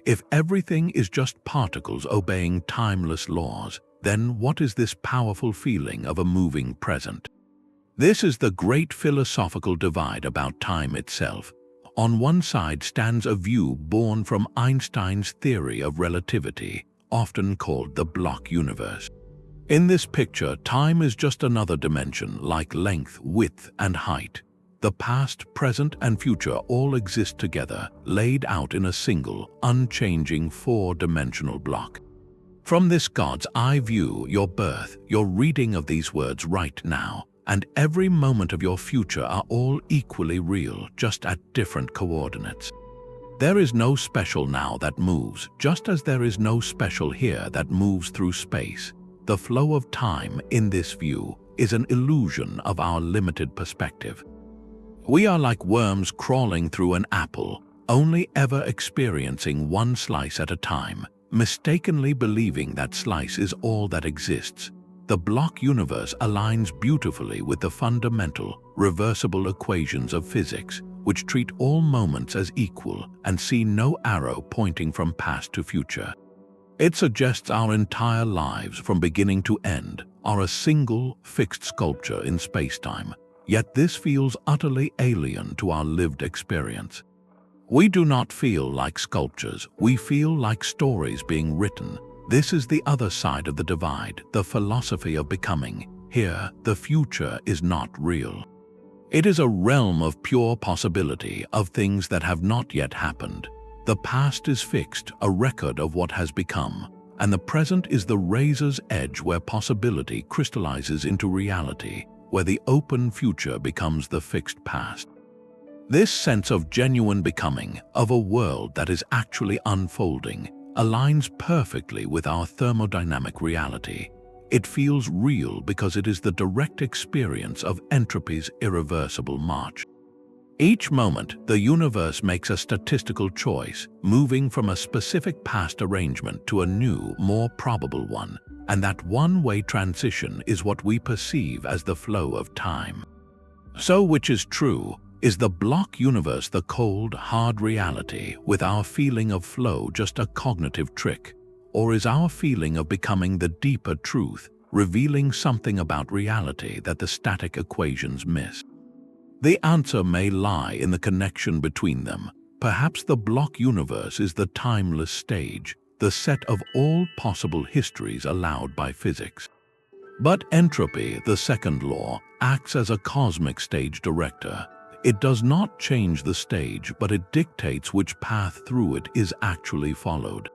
[SPEAKER 1] If everything is just particles obeying timeless laws, then what is this powerful feeling of a moving present? This is the great philosophical divide about time itself. On one side stands a view born from Einstein's theory of relativity, often called the block universe. In this picture, time is just another dimension like length, width, and height. The past, present, and future all exist together, laid out in a single, unchanging four-dimensional block. From this God's eye view, your birth, your reading of these words right now, and every moment of your future are all equally real, just at different coordinates. There is no special now that moves, just as there is no special here that moves through space. The flow of time in this view is an illusion of our limited perspective. We are like worms crawling through an apple, only ever experiencing one slice at a time, mistakenly believing that slice is all that exists. The block universe aligns beautifully with the fundamental, reversible equations of physics, which treat all moments as equal and see no arrow pointing from past to future. It suggests our entire lives, from beginning to end, are a single, fixed sculpture in space-time. Yet this feels utterly alien to our lived experience. We do not feel like sculptures, we feel like stories being written. This is the other side of the divide, the philosophy of becoming. Here, the future is not real. It is a realm of pure possibility, of things that have not yet happened. The past is fixed, a record of what has become, and the present is the razor's edge where possibility crystallizes into reality, where the open future becomes the fixed past. This sense of genuine becoming, of a world that is actually unfolding, aligns perfectly with our thermodynamic reality. It feels real because it is the direct experience of entropy's irreversible march. Each moment, the universe makes a statistical choice, moving from a specific past arrangement to a new, more probable one, and that one-way transition is what we perceive as the flow of time. So which is true? Is the block universe the cold, hard reality, with our feeling of flow just a cognitive trick? Or is our feeling of becoming the deeper truth, revealing something about reality that the static equations miss? The answer may lie in the connection between them. Perhaps the block universe is the timeless stage, the set of all possible histories allowed by physics. But entropy, the second law, acts as a cosmic stage director. It does not change the stage, but it dictates which path through it is actually followed.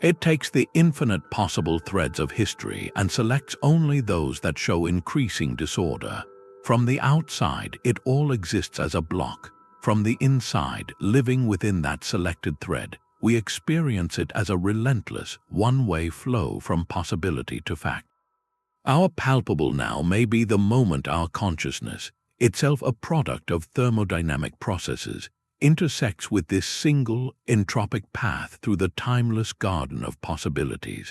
[SPEAKER 1] It takes the infinite possible threads of history and selects only those that show increasing disorder. From the outside, it all exists as a block. From the inside, living within that selected thread, we experience it as a relentless, one-way flow from possibility to fact. Our palpable now may be the moment our consciousness, itself a product of thermodynamic processes, intersects with this single, entropic path through the timeless garden of possibilities.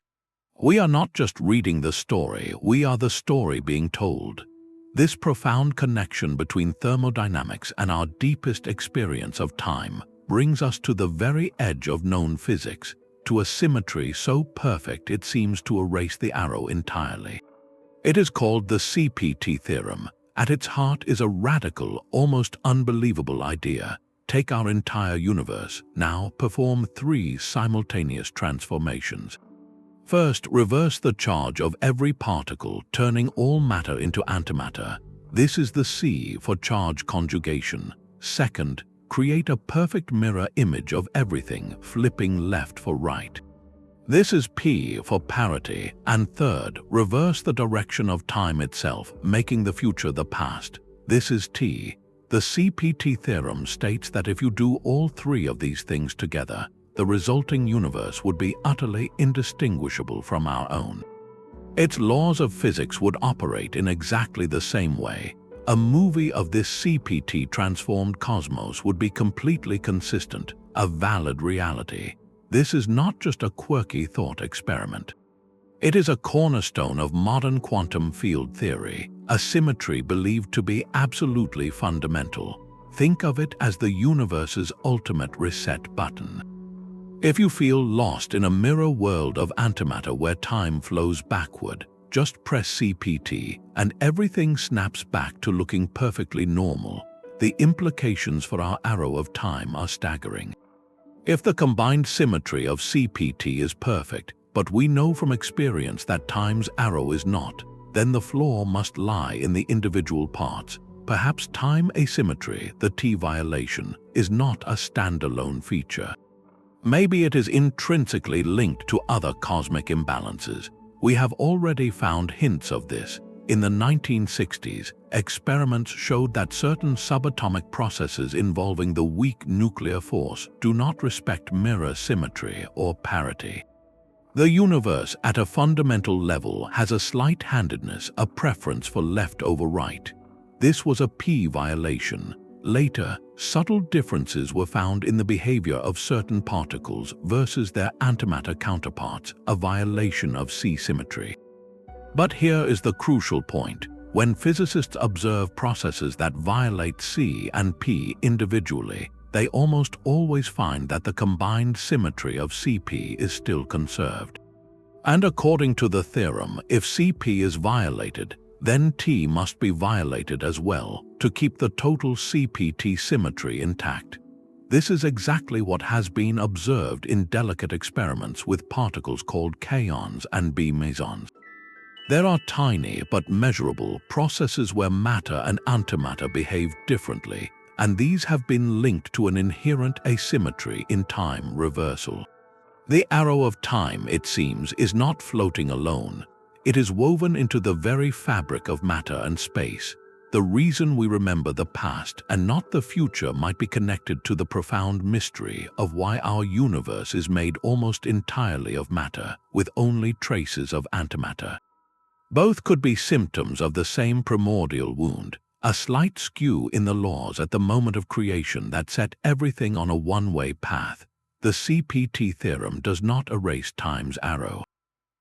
[SPEAKER 1] We are not just reading the story, we are the story being told. This profound connection between thermodynamics and our deepest experience of time brings us to the very edge of known physics, to a symmetry so perfect it seems to erase the arrow entirely. It is called the CPT Theorem. At its heart is a radical, almost unbelievable idea. Take our entire universe, now perform 3 simultaneous transformations. First, reverse the charge of every particle, turning all matter into antimatter. This is the C for charge conjugation. Second, create a perfect mirror image of everything, flipping left for right. This is P for parity. And third, reverse the direction of time itself, making the future the past. This is T. The CPT theorem states that if you do all 3 of these things together, the resulting universe would be utterly indistinguishable from our own. Its laws of physics would operate in exactly the same way. A movie of this CPT transformed cosmos would be completely consistent, a valid reality. This is not just a quirky thought experiment. It is a cornerstone of modern quantum field theory, a symmetry believed to be absolutely fundamental. Think of it as the universe's ultimate reset button. If you feel lost in a mirror world of antimatter where time flows backward, just press CPT and everything snaps back to looking perfectly normal. The implications for our arrow of time are staggering. If the combined symmetry of CPT is perfect, but we know from experience that time's arrow is not, then the flaw must lie in the individual parts. Perhaps time asymmetry, the T violation, is not a standalone feature. Maybe it is intrinsically linked to other cosmic imbalances. We have already found hints of this. In the 1960s, experiments showed that certain subatomic processes involving the weak nuclear force do not respect mirror symmetry or parity. The universe at a fundamental level has a slight-handedness, a preference for left over right. This was a P violation. Later, subtle differences were found in the behavior of certain particles versus their antimatter counterparts, a violation of C symmetry. But here is the crucial point. When physicists observe processes that violate C and P individually, they almost always find that the combined symmetry of CP is still conserved. And according to the theorem, if CP is violated, then T must be violated as well to keep the total CPT symmetry intact. This is exactly what has been observed in delicate experiments with particles called kaons and B mesons. There are tiny but measurable processes where matter and antimatter behave differently, and these have been linked to an inherent asymmetry in time reversal. The arrow of time, it seems, is not floating alone. It is woven into the very fabric of matter and space. The reason we remember the past and not the future might be connected to the profound mystery of why our universe is made almost entirely of matter, with only traces of antimatter. Both could be symptoms of the same primordial wound, a slight skew in the laws at the moment of creation that set everything on a one-way path. The CPT theorem does not erase time's arrow.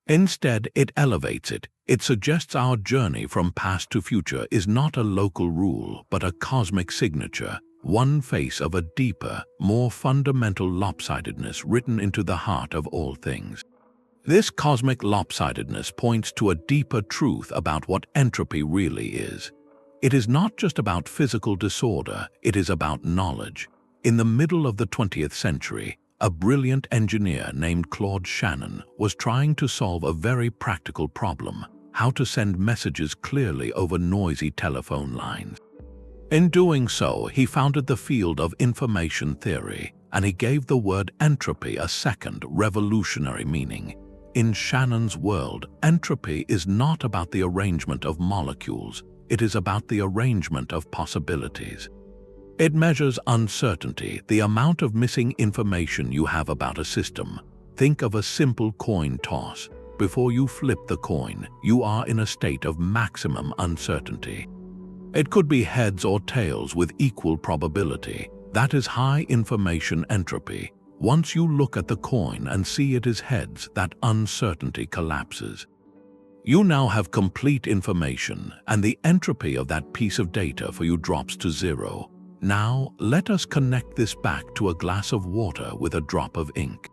[SPEAKER 1] Instead, it elevates it. It suggests our journey from past to future is not a local rule, but a cosmic signature, one face of a deeper, more fundamental lopsidedness written into the heart of all things. This cosmic lopsidedness points to a deeper truth about what entropy really is. It is not just about physical disorder, it is about knowledge. In the middle of the 20th century, a brilliant engineer named Claude Shannon was trying to solve a very practical problem: how to send messages clearly over noisy telephone lines. In doing so, he founded the field of information theory, and he gave the word entropy a second, revolutionary meaning. In Shannon's world, entropy is not about the arrangement of molecules, it is about the arrangement of possibilities. It measures uncertainty, the amount of missing information you have about a system. Think of a simple coin toss. Before you flip the coin, you are in a state of maximum uncertainty. It could be heads or tails with equal probability. That is high information entropy. Once you look at the coin and see it is heads, that uncertainty collapses. You now have complete information, and the entropy of that piece of data for you drops to zero. Now, let us connect this back to a glass of water with a drop of ink.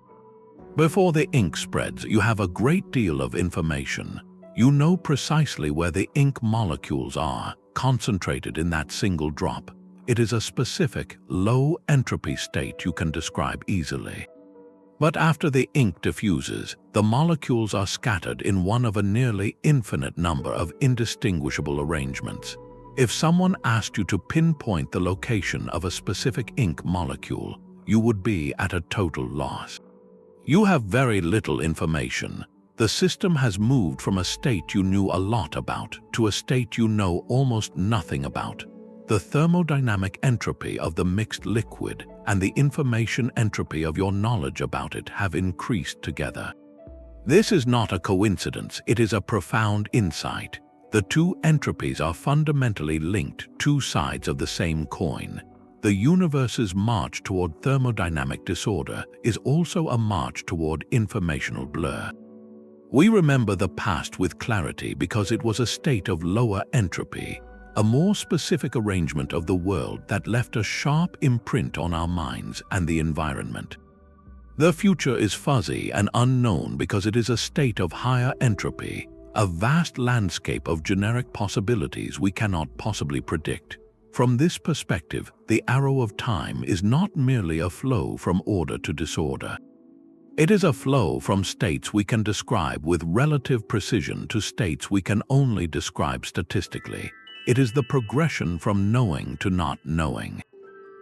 [SPEAKER 1] Before the ink spreads, you have a great deal of information. You know precisely where the ink molecules are, concentrated in that single drop. It is a specific, low entropy state you can describe easily. But after the ink diffuses, the molecules are scattered in one of a nearly infinite number of indistinguishable arrangements. If someone asked you to pinpoint the location of a specific ink molecule, you would be at a total loss. You have very little information. The system has moved from a state you knew a lot about to a state you know almost nothing about. The thermodynamic entropy of the mixed liquid and the information entropy of your knowledge about it have increased together. This is not a coincidence, it is a profound insight. The two entropies are fundamentally linked, two sides of the same coin. The universe's march toward thermodynamic disorder is also a march toward informational blur. We remember the past with clarity because it was a state of lower entropy, a more specific arrangement of the world that left a sharp imprint on our minds and the environment. The future is fuzzy and unknown because it is a state of higher entropy, a vast landscape of generic possibilities we cannot possibly predict. From this perspective, the arrow of time is not merely a flow from order to disorder. It is a flow from states we can describe with relative precision to states we can only describe statistically. It is the progression from knowing to not knowing.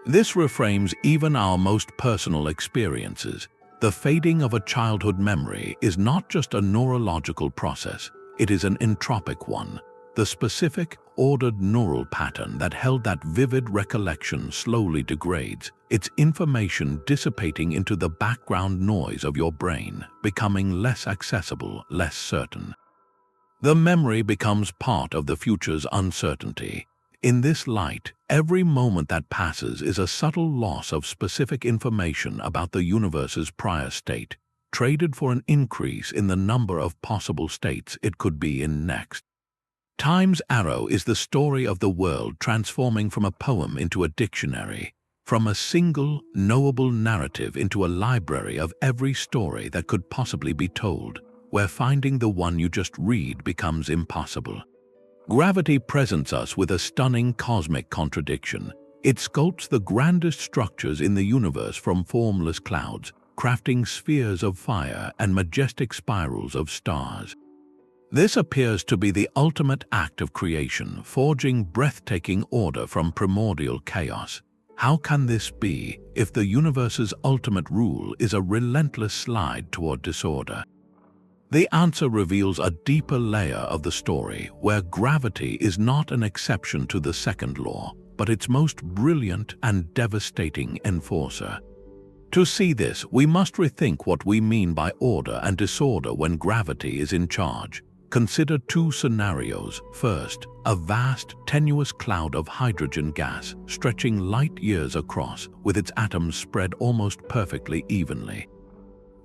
[SPEAKER 1] This reframes even our most personal experiences. The fading of a childhood memory is not just a neurological process, it is an entropic one. The specific, ordered neural pattern that held that vivid recollection slowly degrades, its information dissipating into the background noise of your brain, becoming less accessible, less certain. The memory becomes part of the future's uncertainty. In this light, every moment that passes is a subtle loss of specific information about the universe's prior state, traded for an increase in the number of possible states it could be in next. Time's arrow is the story of the world transforming from a poem into a dictionary, from a single, knowable narrative into a library of every story that could possibly be told, where finding the one you just read becomes impossible. Gravity presents us with a stunning cosmic contradiction. It sculpts the grandest structures in the universe from formless clouds, crafting spheres of fire and majestic spirals of stars. This appears to be the ultimate act of creation, forging breathtaking order from primordial chaos. How can this be if the universe's ultimate rule is a relentless slide toward disorder? The answer reveals a deeper layer of the story where gravity is not an exception to the second law, but its most brilliant and devastating enforcer. To see this, we must rethink what we mean by order and disorder when gravity is in charge. Consider two scenarios. First, a vast, tenuous cloud of hydrogen gas stretching light years across, with its atoms spread almost perfectly evenly.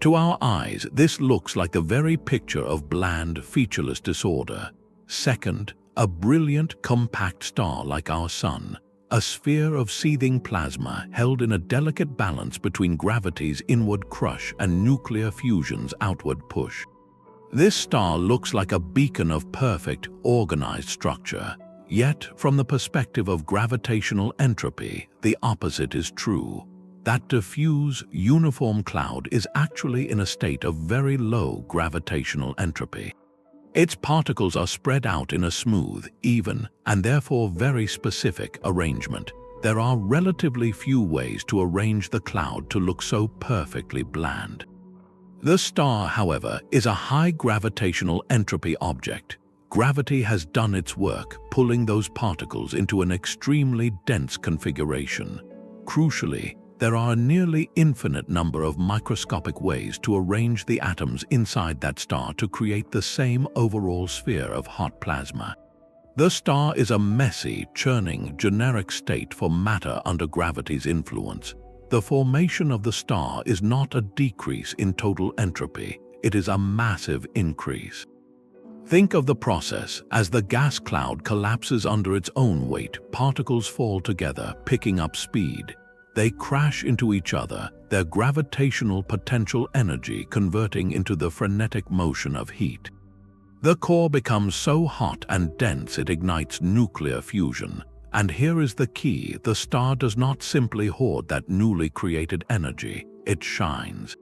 [SPEAKER 1] To our eyes, this looks like the very picture of bland, featureless disorder. Second, a brilliant, compact star like our Sun, a sphere of seething plasma held in a delicate balance between gravity's inward crush and nuclear fusion's outward push. This star looks like a beacon of perfect, organized structure. Yet, from the perspective of gravitational entropy, the opposite is true. That diffuse, uniform cloud is actually in a state of very low gravitational entropy. Its particles are spread out in a smooth, even, and therefore very specific arrangement. There are relatively few ways to arrange the cloud to look so perfectly bland. The star, however, is a high gravitational entropy object. Gravity has done its work, pulling those particles into an extremely dense configuration. Crucially, there are a nearly infinite number of microscopic ways to arrange the atoms inside that star to create the same overall sphere of hot plasma. The star is a messy, churning, generic state for matter under gravity's influence. The formation of the star is not a decrease in total entropy, it is a massive increase. Think of the process as the gas cloud collapses under its own weight, particles fall together, picking up speed. They crash into each other, their gravitational potential energy converting into the frenetic motion of heat. The core becomes so hot and dense it ignites nuclear fusion. And here is the key: the star does not simply hoard that newly created energy, it shines.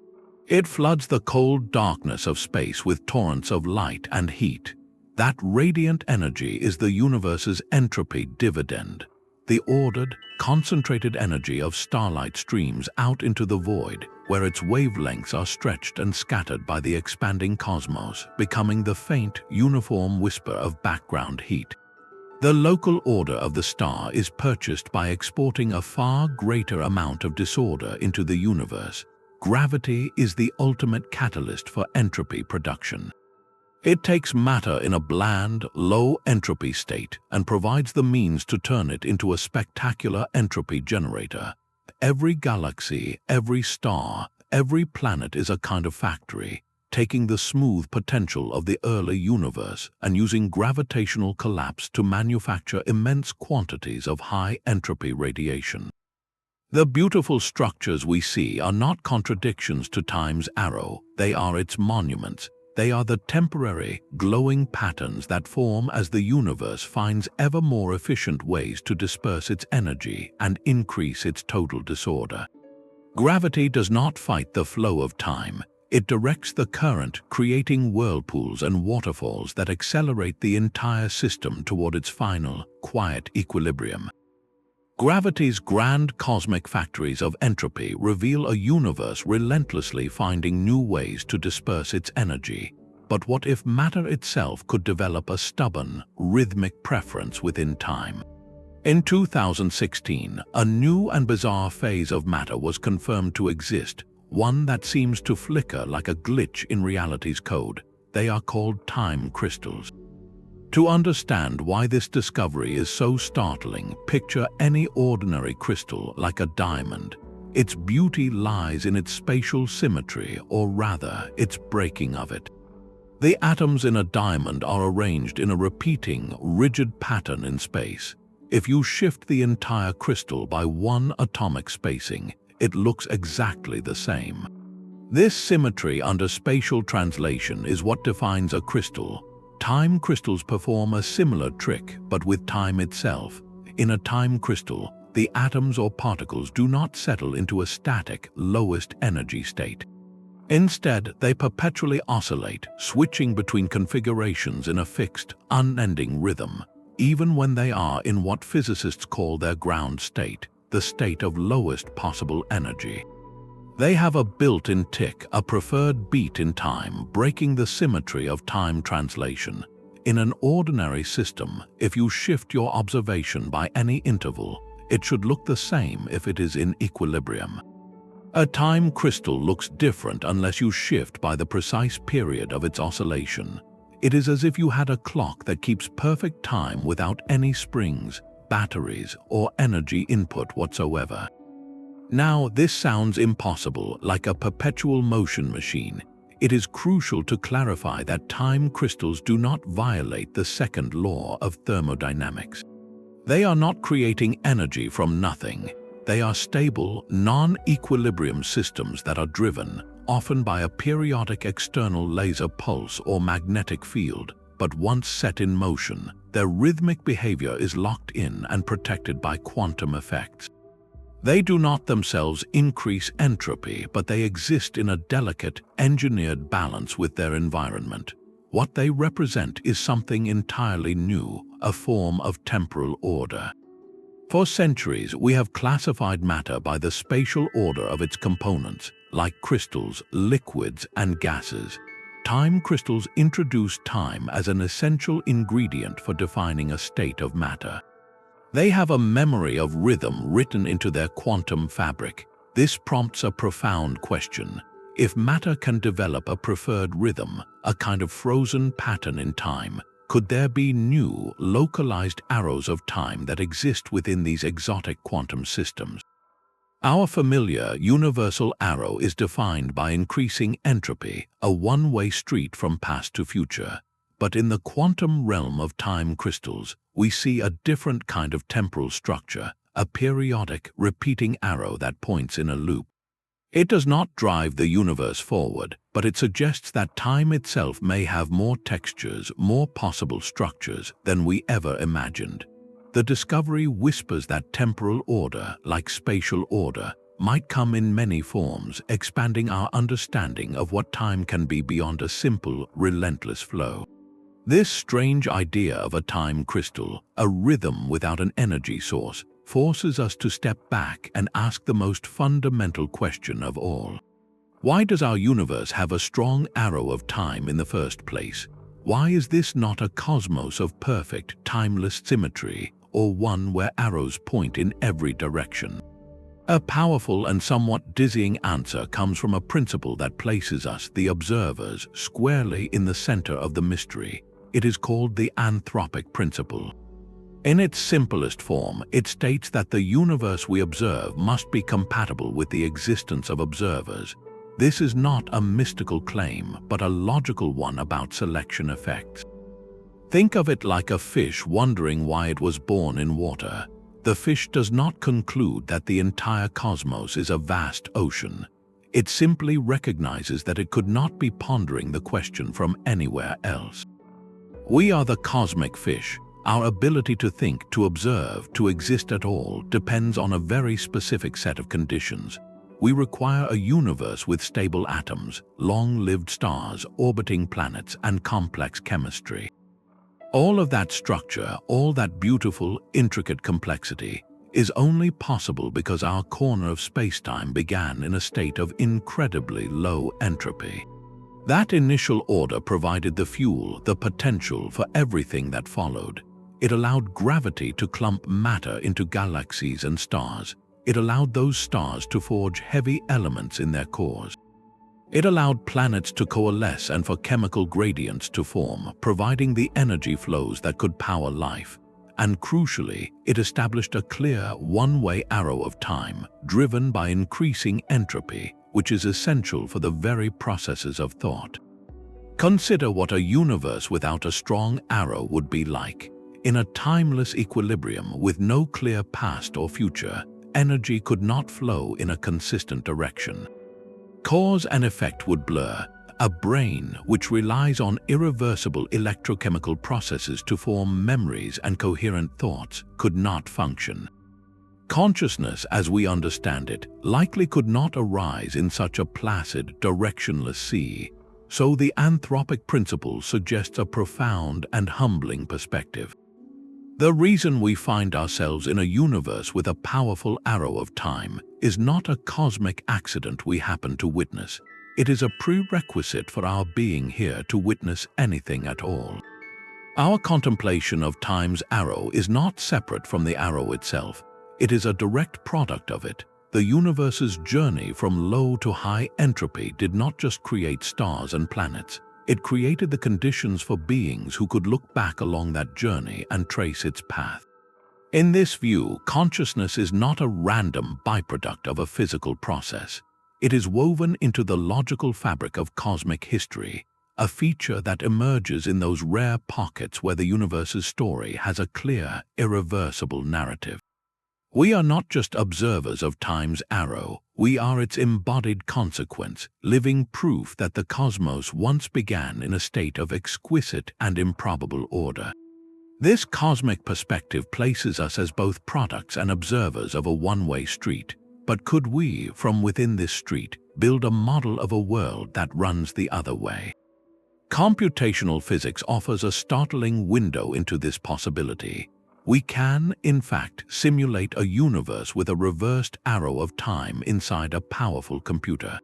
[SPEAKER 1] It floods the cold darkness of space with torrents of light and heat. That radiant energy is the universe's entropy dividend. The ordered, concentrated energy of starlight streams out into the void, where its wavelengths are stretched and scattered by the expanding cosmos, becoming the faint, uniform whisper of background heat. The local order of the star is purchased by exporting a far greater amount of disorder into the universe. Gravity is the ultimate catalyst for entropy production. It takes matter in a bland, low-entropy state and provides the means to turn it into a spectacular entropy generator. Every galaxy, every star, every planet is a kind of factory, taking the smooth potential of the early universe and using gravitational collapse to manufacture immense quantities of high-entropy radiation. The beautiful structures we see are not contradictions to time's arrow, they are its monuments. They are the temporary, glowing patterns that form as the universe finds ever more efficient ways to disperse its energy and increase its total disorder. Gravity does not fight the flow of time. It directs the current, creating whirlpools and waterfalls that accelerate the entire system toward its final, quiet equilibrium. Gravity's grand cosmic factories of entropy reveal a universe relentlessly finding new ways to disperse its energy. But what if matter itself could develop a stubborn, rhythmic preference within time? In 2016, a new and bizarre phase of matter was confirmed to exist, one that seems to flicker like a glitch in reality's code. They are called time crystals. To understand why this discovery is so startling, picture any ordinary crystal like a diamond. Its beauty lies in its spatial symmetry, or rather, its breaking of it. The atoms in a diamond are arranged in a repeating, rigid pattern in space. If you shift the entire crystal by one atomic spacing, it looks exactly the same. This symmetry under spatial translation is what defines a crystal. Time crystals perform a similar trick, but with time itself. In a time crystal, the atoms or particles do not settle into a static, lowest energy state. Instead, they perpetually oscillate, switching between configurations in a fixed, unending rhythm, even when they are in what physicists call their ground state, the state of lowest possible energy. They have a built-in tick, a preferred beat in time, breaking the symmetry of time translation. In an ordinary system, if you shift your observation by any interval, it should look the same if it is in equilibrium. A time crystal looks different unless you shift by the precise period of its oscillation. It is as if you had a clock that keeps perfect time without any springs, batteries, or energy input whatsoever. Now, this sounds impossible, like a perpetual motion machine. It is crucial to clarify that time crystals do not violate the second law of thermodynamics. They are not creating energy from nothing. They are stable, non-equilibrium systems that are driven, often by a periodic external laser pulse or magnetic field, but once set in motion, their rhythmic behavior is locked in and protected by quantum effects. They do not themselves increase entropy, but they exist in a delicate, engineered balance with their environment. What they represent is something entirely new, a form of temporal order. For centuries, we have classified matter by the spatial order of its components, like crystals, liquids, and gases. Time crystals introduce time as an essential ingredient for defining a state of matter. They have a memory of rhythm written into their quantum fabric. This prompts a profound question. If matter can develop a preferred rhythm, a kind of frozen pattern in time, could there be new, localized arrows of time that exist within these exotic quantum systems? Our familiar universal arrow is defined by increasing entropy, a one-way street from past to future. But in the quantum realm of time crystals, we see a different kind of temporal structure, a periodic, repeating arrow that points in a loop. It does not drive the universe forward, but it suggests that time itself may have more textures, more possible structures than we ever imagined. The discovery whispers that temporal order, like spatial order, might come in many forms, expanding our understanding of what time can be beyond a simple, relentless flow. This strange idea of a time crystal, a rhythm without an energy source, forces us to step back and ask the most fundamental question of all. Why does our universe have a strong arrow of time in the first place? Why is this not a cosmos of perfect, timeless symmetry, or one where arrows point in every direction? A powerful and somewhat dizzying answer comes from a principle that places us, the observers, squarely in the center of the mystery. It is called the Anthropic Principle. In its simplest form, it states that the universe we observe must be compatible with the existence of observers. This is not a mystical claim, but a logical one about selection effects. Think of it like a fish wondering why it was born in water. The fish does not conclude that the entire cosmos is a vast ocean. It simply recognizes that it could not be pondering the question from anywhere else. We are the cosmic fish. Our ability to think, to observe, to exist at all depends on a very specific set of conditions. We require a universe with stable atoms, long-lived stars, orbiting planets, and complex chemistry. All of that structure, all that beautiful, intricate complexity, is only possible because our corner of space-time began in a state of incredibly low entropy. That initial order provided the fuel, the potential for everything that followed. It allowed gravity to clump matter into galaxies and stars. It allowed those stars to forge heavy elements in their cores. It allowed planets to coalesce and for chemical gradients to form, providing the energy flows that could power life. And crucially, it established a clear, one-way arrow of time, driven by increasing entropy, which is essential for the very processes of thought. Consider what a universe without a strong arrow would be like. In a timeless equilibrium with no clear past or future, energy could not flow in a consistent direction. Cause and effect would blur. A brain which relies on irreversible electrochemical processes to form memories and coherent thoughts could not function. Consciousness, as we understand it, likely could not arise in such a placid, directionless sea. So the Anthropic Principle suggests a profound and humbling perspective. The reason we find ourselves in a universe with a powerful arrow of time is not a cosmic accident we happen to witness. It is a prerequisite for our being here to witness anything at all. Our contemplation of time's arrow is not separate from the arrow itself. It is a direct product of it. The universe's journey from low to high entropy did not just create stars and planets. It created the conditions for beings who could look back along that journey and trace its path. In this view, consciousness is not a random byproduct of a physical process. It is woven into the logical fabric of cosmic history, a feature that emerges in those rare pockets where the universe's story has a clear, irreversible narrative. We are not just observers of time's arrow, we are its embodied consequence, living proof that the cosmos once began in a state of exquisite and improbable order. This cosmic perspective places us as both products and observers of a one-way street. But could we, from within this street, build a model of a world that runs the other way? Computational physics offers a startling window into this possibility. We can, in fact, simulate a universe with a reversed arrow of time inside a powerful computer.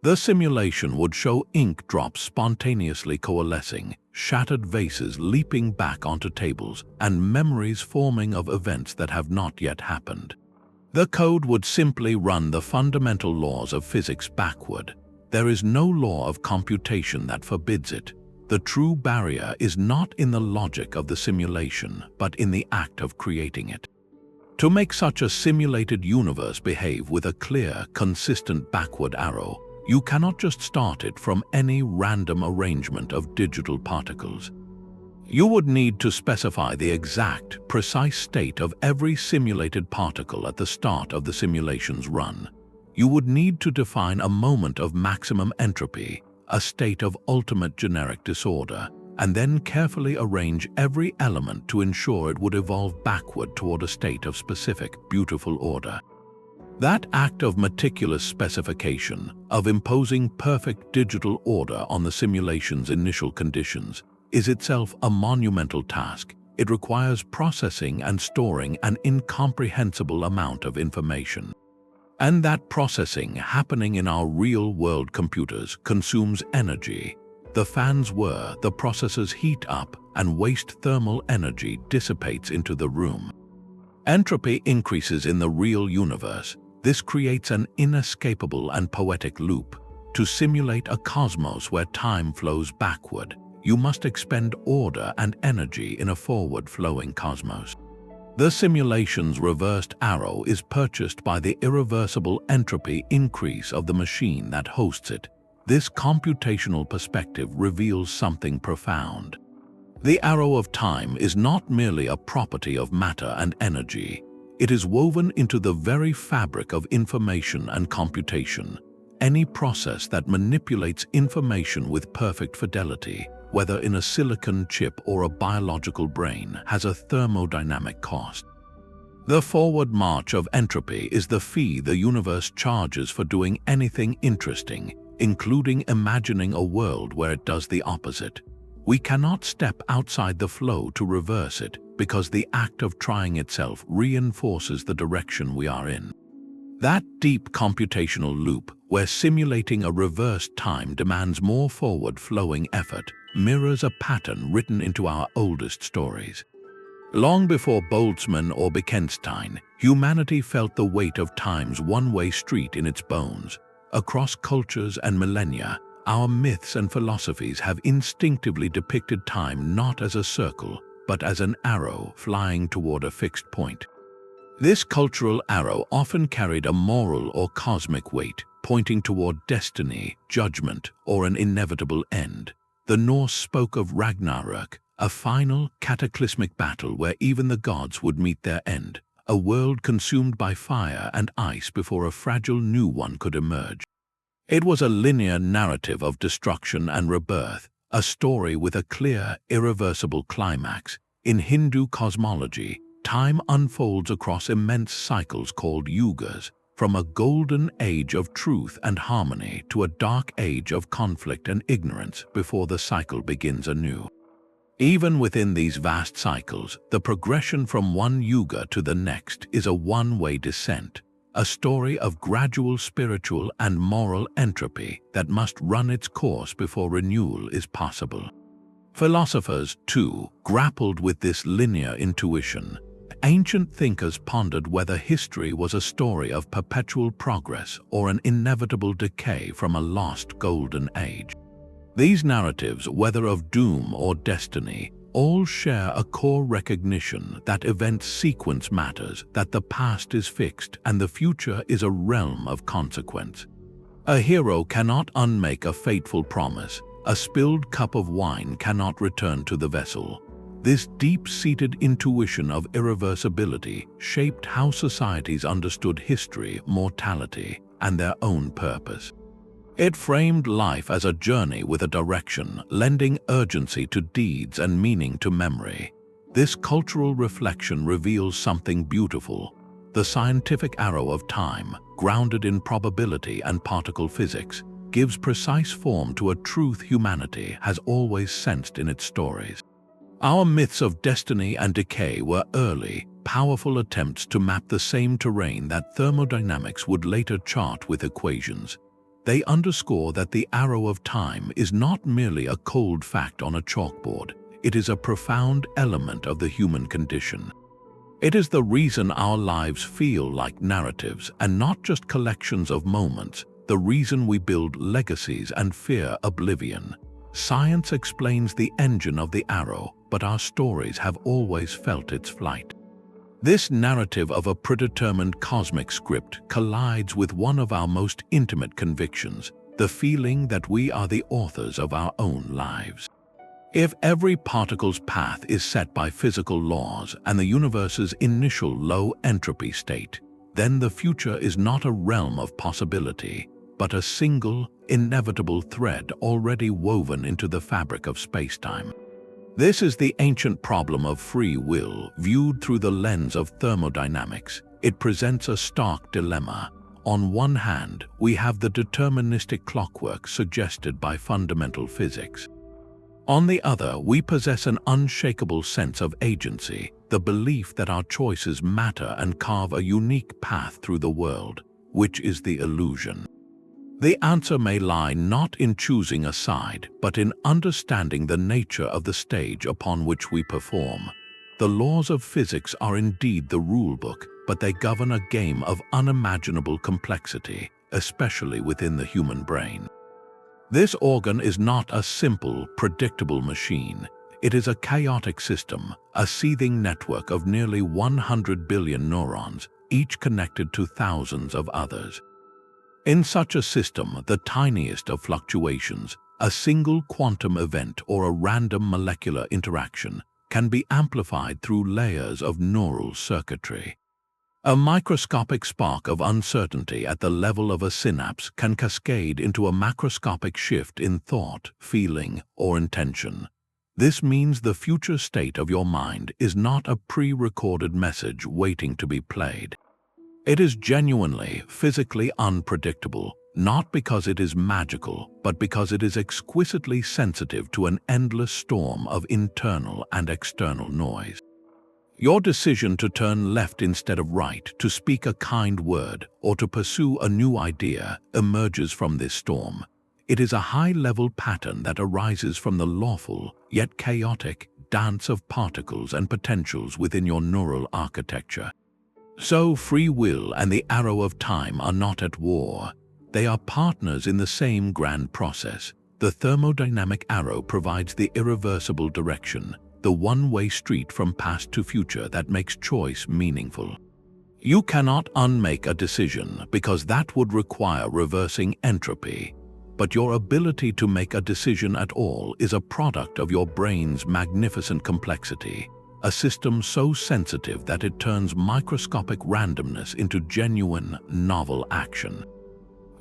[SPEAKER 1] The simulation would show ink drops spontaneously coalescing, shattered vases leaping back onto tables, and memories forming of events that have not yet happened. The code would simply run the fundamental laws of physics backward. There is no law of computation that forbids it. The true barrier is not in the logic of the simulation, but in the act of creating it. To make such a simulated universe behave with a clear, consistent backward arrow, you cannot just start it from any random arrangement of digital particles. You would need to specify the exact, precise state of every simulated particle at the start of the simulation's run. You would need to define a moment of maximum entropy, a state of ultimate generic disorder, and then carefully arrange every element to ensure it would evolve backward toward a state of specific, beautiful order. That act of meticulous specification, of imposing perfect digital order on the simulation's initial conditions, is itself a monumental task. It requires processing and storing an incomprehensible amount of information. And that processing happening in our real-world computers consumes energy. The fans whir, the processors heat up, and waste thermal energy dissipates into the room. Entropy increases in the real universe. This creates an inescapable and poetic loop. To simulate a cosmos where time flows backward, you must expend order and energy in a forward-flowing cosmos. The simulation's reversed arrow is purchased by the irreversible entropy increase of the machine that hosts it. This computational perspective reveals something profound. The arrow of time is not merely a property of matter and energy. It is woven into the very fabric of information and computation. Any process that manipulates information with perfect fidelity, whether in a silicon chip or a biological brain, has a thermodynamic cost. The forward march of entropy is the fee the universe charges for doing anything interesting, including imagining a world where it does the opposite. We cannot step outside the flow to reverse it, because the act of trying itself reinforces the direction we are in. That deep computational loop, where simulating a reversed time demands more forward-flowing effort, mirrors a pattern written into our oldest stories. Long before Boltzmann or Bekenstein, humanity felt the weight of time's one-way street in its bones. Across cultures and millennia, our myths and philosophies have instinctively depicted time not as a circle, but as an arrow flying toward a fixed point. This cultural arrow often carried a moral or cosmic weight, pointing toward destiny, judgment, or an inevitable end. The Norse spoke of Ragnarök, a final, cataclysmic battle where even the gods would meet their end, a world consumed by fire and ice before a fragile new one could emerge. It was a linear narrative of destruction and rebirth, a story with a clear, irreversible climax. In Hindu cosmology, time unfolds across immense cycles called yugas, from a golden age of truth and harmony to a dark age of conflict and ignorance before the cycle begins anew. Even within these vast cycles, the progression from one yuga to the next is a one-way descent, a story of gradual spiritual and moral entropy that must run its course before renewal is possible. Philosophers, too, grappled with this linear intuition. Ancient thinkers pondered whether history was a story of perpetual progress or an inevitable decay from a lost golden age. These narratives, whether of doom or destiny, all share a core recognition that event sequence matters, that the past is fixed and the future is a realm of consequence. A hero cannot unmake a fateful promise. A spilled cup of wine cannot return to the vessel. This deep-seated intuition of irreversibility shaped how societies understood history, mortality, and their own purpose. It framed life as a journey with a direction, lending urgency to deeds and meaning to memory. This cultural reflection reveals something beautiful. The scientific arrow of time, grounded in probability and particle physics, gives precise form to a truth humanity has always sensed in its stories. Our myths of destiny and decay were early, powerful attempts to map the same terrain that thermodynamics would later chart with equations. They underscore that the arrow of time is not merely a cold fact on a chalkboard. It is a profound element of the human condition. It is the reason our lives feel like narratives and not just collections of moments, the reason we build legacies and fear oblivion. Science explains the engine of the arrow, but our stories have always felt its flight. This narrative of a predetermined cosmic script collides with one of our most intimate convictions, the feeling that we are the authors of our own lives. If every particle's path is set by physical laws and the universe's initial low entropy state, then the future is not a realm of possibility, but a single, inevitable thread already woven into the fabric of space-time. This is the ancient problem of free will viewed through the lens of thermodynamics. It presents a stark dilemma. On one hand, we have the deterministic clockwork suggested by fundamental physics. On the other, we possess an unshakable sense of agency, the belief that our choices matter and carve a unique path through the world. Which is the illusion? The answer may lie not in choosing a side, but in understanding the nature of the stage upon which we perform. The laws of physics are indeed the rulebook, but they govern a game of unimaginable complexity, especially within the human brain. This organ is not a simple, predictable machine. It is a chaotic system, a seething network of nearly 100 billion neurons, each connected to thousands of others. In such a system, the tiniest of fluctuations, a single quantum event or a random molecular interaction, can be amplified through layers of neural circuitry. A microscopic spark of uncertainty at the level of a synapse can cascade into a macroscopic shift in thought, feeling, or intention. This means the future state of your mind is not a pre-recorded message waiting to be played. It is genuinely, physically unpredictable, not because it is magical, but because it is exquisitely sensitive to an endless storm of internal and external noise. Your decision to turn left instead of right, to speak a kind word, or to pursue a new idea emerges from this storm. It is a high-level pattern that arises from the lawful, yet chaotic, dance of particles and potentials within your neural architecture. So free will and the arrow of time are not at war. They are partners in the same grand process. The thermodynamic arrow provides the irreversible direction, the one-way street from past to future that makes choice meaningful. You cannot unmake a decision because that would require reversing entropy. But your ability to make a decision at all is a product of your brain's magnificent complexity. A system so sensitive that it turns microscopic randomness into genuine, novel action.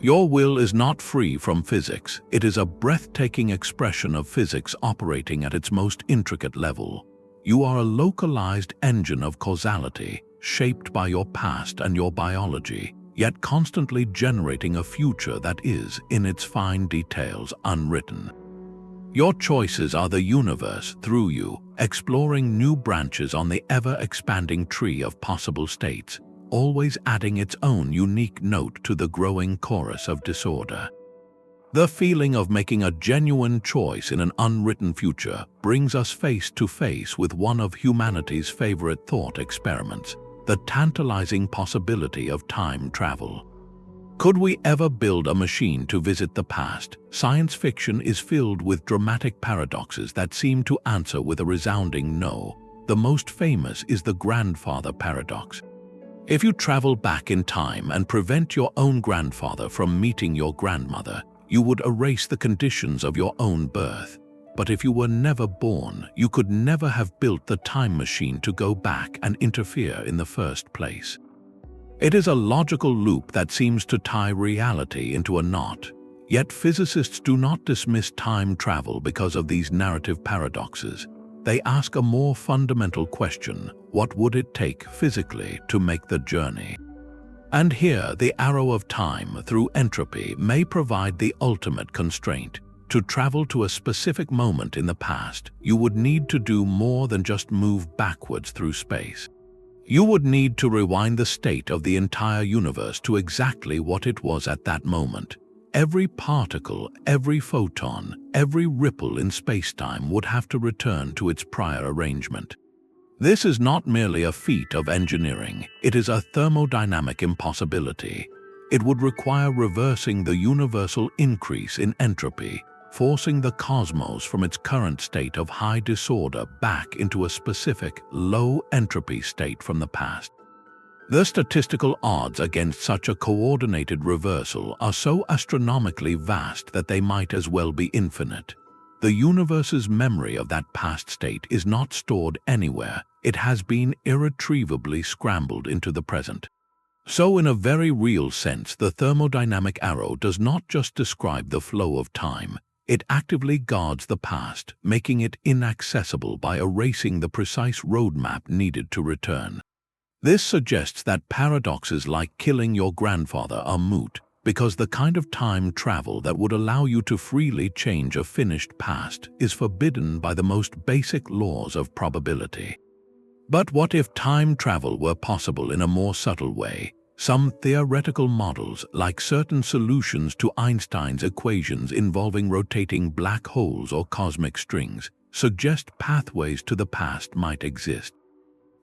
[SPEAKER 1] Your will is not free from physics. It is a breathtaking expression of physics operating at its most intricate level. You are a localized engine of causality, shaped by your past and your biology, yet constantly generating a future that is, in its fine details, unwritten. Your choices are the universe through you, exploring new branches on the ever-expanding tree of possible states, always adding its own unique note to the growing chorus of disorder. The feeling of making a genuine choice in an unwritten future brings us face to face with one of humanity's favorite thought experiments, the tantalizing possibility of time travel. Could we ever build a machine to visit the past? Science fiction is filled with dramatic paradoxes that seem to answer with a resounding no. The most famous is the grandfather paradox. If you travel back in time and prevent your own grandfather from meeting your grandmother, you would erase the conditions of your own birth. But if you were never born, you could never have built the time machine to go back and interfere in the first place. It is a logical loop that seems to tie reality into a knot. Yet physicists do not dismiss time travel because of these narrative paradoxes. They ask a more fundamental question: what would it take physically to make the journey? And here, the arrow of time through entropy may provide the ultimate constraint. To travel to a specific moment in the past, you would need to do more than just move backwards through space. You would need to rewind the state of the entire universe to exactly what it was at that moment. Every particle, every photon, every ripple in space-time would have to return to its prior arrangement. This is not merely a feat of engineering, it is a thermodynamic impossibility. It would require reversing the universal increase in entropy, forcing the cosmos from its current state of high disorder back into a specific, low entropy state from the past. The statistical odds against such a coordinated reversal are so astronomically vast that they might as well be infinite. The universe's memory of that past state is not stored anywhere, it has been irretrievably scrambled into the present. So in a very real sense, the thermodynamic arrow does not just describe the flow of time, it actively guards the past, making it inaccessible by erasing the precise roadmap needed to return. This suggests that paradoxes like killing your grandfather are moot, because the kind of time travel that would allow you to freely change a finished past is forbidden by the most basic laws of probability. But what if time travel were possible in a more subtle way? Some theoretical models, like certain solutions to Einstein's equations involving rotating black holes or cosmic strings, suggest pathways to the past might exist.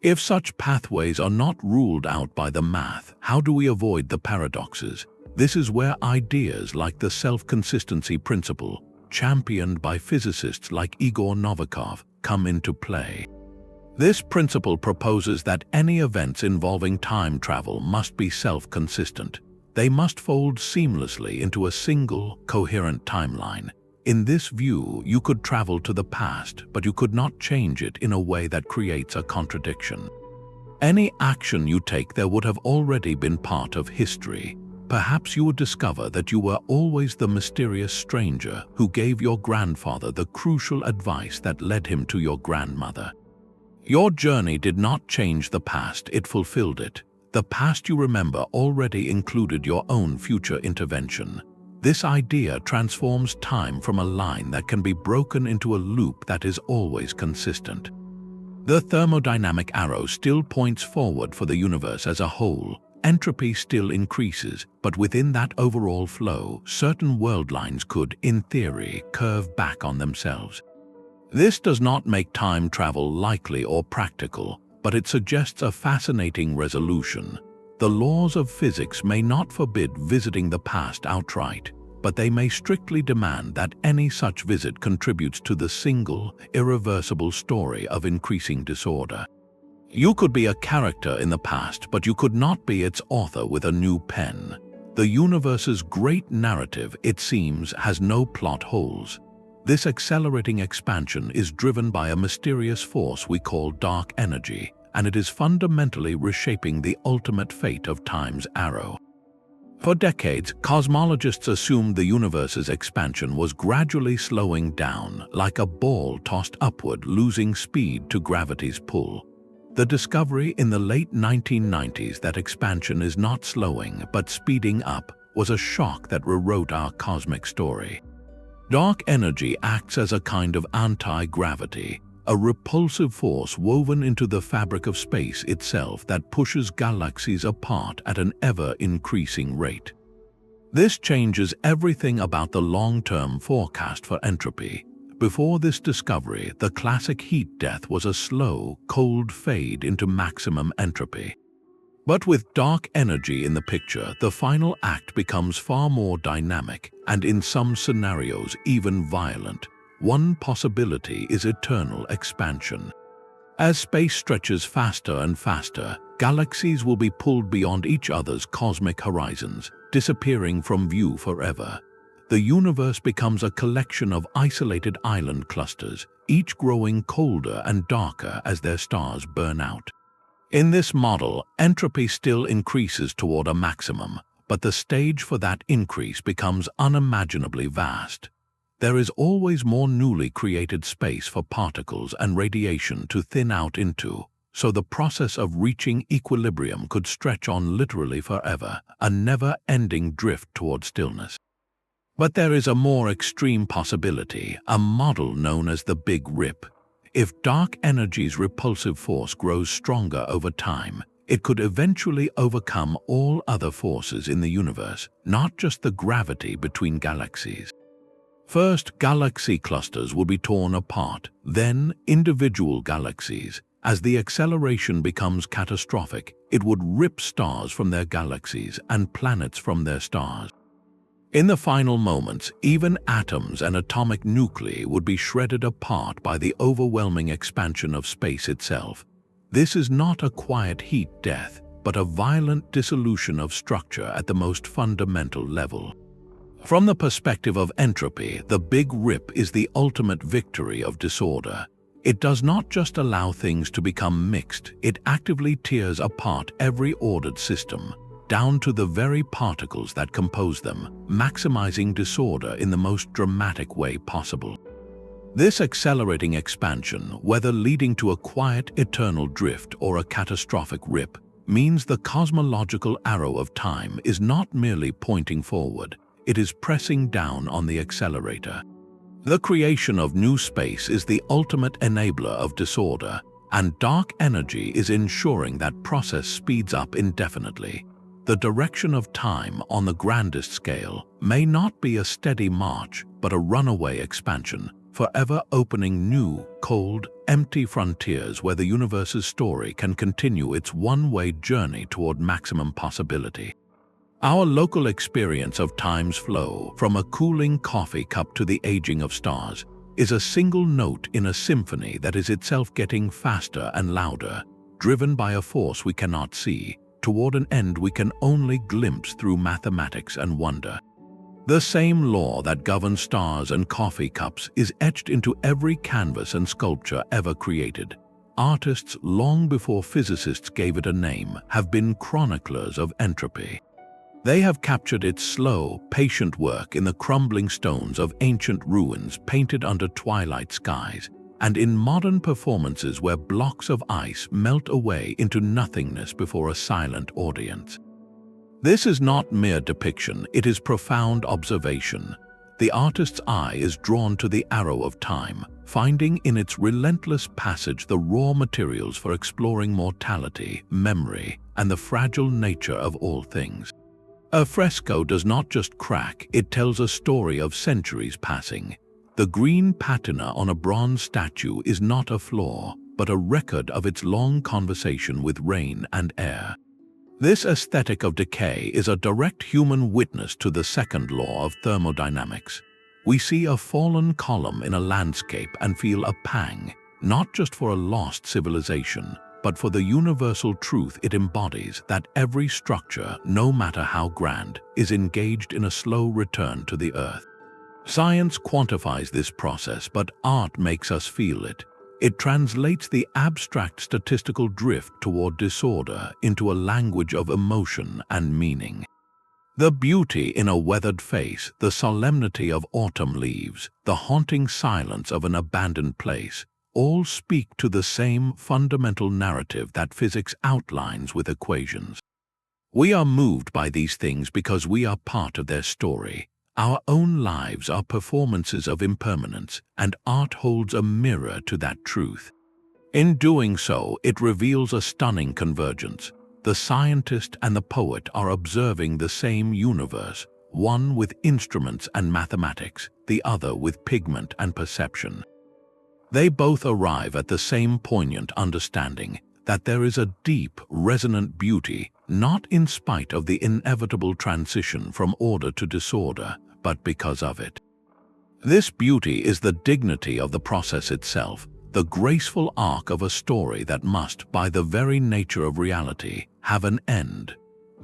[SPEAKER 1] If such pathways are not ruled out by the math, how do we avoid the paradoxes? This is where ideas like the self-consistency principle, championed by physicists like Igor Novikov, come into play. This principle proposes that any events involving time travel must be self-consistent. They must fold seamlessly into a single, coherent timeline. In this view, you could travel to the past, but you could not change it in a way that creates a contradiction. Any action you take there would have already been part of history. Perhaps you would discover that you were always the mysterious stranger who gave your grandfather the crucial advice that led him to your grandmother. Your journey did not change the past, it fulfilled it. The past you remember already included your own future intervention. This idea transforms time from a line that can be broken into a loop that is always consistent. The thermodynamic arrow still points forward for the universe as a whole. Entropy still increases, but within that overall flow, certain world lines could, in theory, curve back on themselves. This does not make time travel likely or practical, but it suggests a fascinating resolution. The laws of physics may not forbid visiting the past outright, but they may strictly demand that any such visit contributes to the single, irreversible story of increasing disorder. You could be a character in the past, but you could not be its author with a new pen. The universe's great narrative, it seems, has no plot holes. This accelerating expansion is driven by a mysterious force we call dark energy, and it is fundamentally reshaping the ultimate fate of time's arrow. For decades, cosmologists assumed the universe's expansion was gradually slowing down, like a ball tossed upward, losing speed to gravity's pull. The discovery in the late 1990s that expansion is not slowing but speeding up was a shock that rewrote our cosmic story. Dark energy acts as a kind of anti-gravity, a repulsive force woven into the fabric of space itself that pushes galaxies apart at an ever-increasing rate. This changes everything about the long-term forecast for entropy. Before this discovery, the classic heat death was a slow, cold fade into maximum entropy. But with dark energy in the picture, the final act becomes far more dynamic and in some scenarios even violent. One possibility is eternal expansion. As space stretches faster and faster, galaxies will be pulled beyond each other's cosmic horizons, disappearing from view forever. The universe becomes a collection of isolated island clusters, each growing colder and darker as their stars burn out. In this model, entropy still increases toward a maximum, but the stage for that increase becomes unimaginably vast. There is always more newly created space for particles and radiation to thin out into, so the process of reaching equilibrium could stretch on literally forever, a never-ending drift toward stillness. But there is a more extreme possibility, a model known as the Big Rip. If dark energy's repulsive force grows stronger over time, it could eventually overcome all other forces in the universe, not just the gravity between galaxies. First, galaxy clusters would be torn apart, then individual galaxies. As the acceleration becomes catastrophic, it would rip stars from their galaxies and planets from their stars. In the final moments, even atoms and atomic nuclei would be shredded apart by the overwhelming expansion of space itself. This is not a quiet heat death, but a violent dissolution of structure at the most fundamental level. From the perspective of entropy, the Big Rip is the ultimate victory of disorder. It does not just allow things to become mixed, it actively tears apart every ordered system, down to the very particles that compose them, maximizing disorder in the most dramatic way possible. This accelerating expansion, whether leading to a quiet eternal drift or a catastrophic rip, means the cosmological arrow of time is not merely pointing forward, it is pressing down on the accelerator. The creation of new space is the ultimate enabler of disorder, and dark energy is ensuring that process speeds up indefinitely. The direction of time on the grandest scale may not be a steady march, but a runaway expansion, forever opening new, cold, empty frontiers where the universe's story can continue its one-way journey toward maximum possibility. Our local experience of time's flow, from a cooling coffee cup to the aging of stars, is a single note in a symphony that is itself getting faster and louder, driven by a force we cannot see, toward an end we can only glimpse through mathematics and wonder. The same law that governs stars and coffee cups is etched into every canvas and sculpture ever created. Artists, long before physicists gave it a name, have been chroniclers of entropy. They have captured its slow, patient work in the crumbling stones of ancient ruins painted under twilight skies, and in modern performances where blocks of ice melt away into nothingness before a silent audience. This is not mere depiction, it is profound observation. The artist's eye is drawn to the arrow of time, finding in its relentless passage the raw materials for exploring mortality, memory, and the fragile nature of all things. A fresco does not just crack, it tells a story of centuries passing. The green patina on a bronze statue is not a flaw, but a record of its long conversation with rain and air. This aesthetic of decay is a direct human witness to the second law of thermodynamics. We see a fallen column in a landscape and feel a pang, not just for a lost civilization, but for the universal truth it embodies that every structure, no matter how grand, is engaged in a slow return to the earth. Science quantifies this process, but art makes us feel it. It translates the abstract statistical drift toward disorder into a language of emotion and meaning. The beauty in a weathered face, the solemnity of autumn leaves, the haunting silence of an abandoned place, all speak to the same fundamental narrative that physics outlines with equations. We are moved by these things because we are part of their story. Our own lives are performances of impermanence, and art holds a mirror to that truth. In doing so, it reveals a stunning convergence. The scientist and the poet are observing the same universe, one with instruments and mathematics, the other with pigment and perception. They both arrive at the same poignant understanding that there is a deep, resonant beauty, not in spite of the inevitable transition from order to disorder, but because of it. This beauty is the dignity of the process itself, the graceful arc of a story that must, by the very nature of reality, have an end.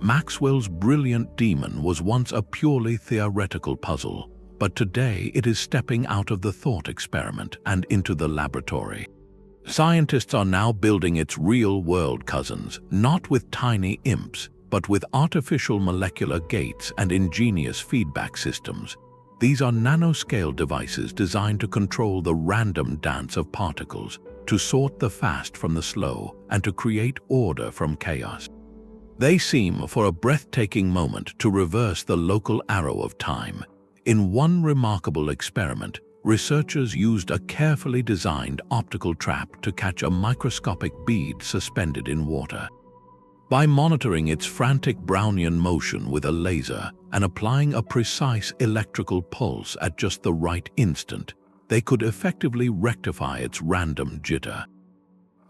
[SPEAKER 1] Maxwell's brilliant demon was once a purely theoretical puzzle, but today it is stepping out of the thought experiment and into the laboratory. Scientists are now building its real-world cousins, not with tiny imps, but with artificial molecular gates and ingenious feedback systems. These are nanoscale devices designed to control the random dance of particles, to sort the fast from the slow and to create order from chaos. They seem, for a breathtaking moment, to reverse the local arrow of time. In one remarkable experiment, researchers used a carefully designed optical trap to catch a microscopic bead suspended in water. By monitoring its frantic Brownian motion with a laser and applying a precise electrical pulse at just the right instant, they could effectively rectify its random jitter.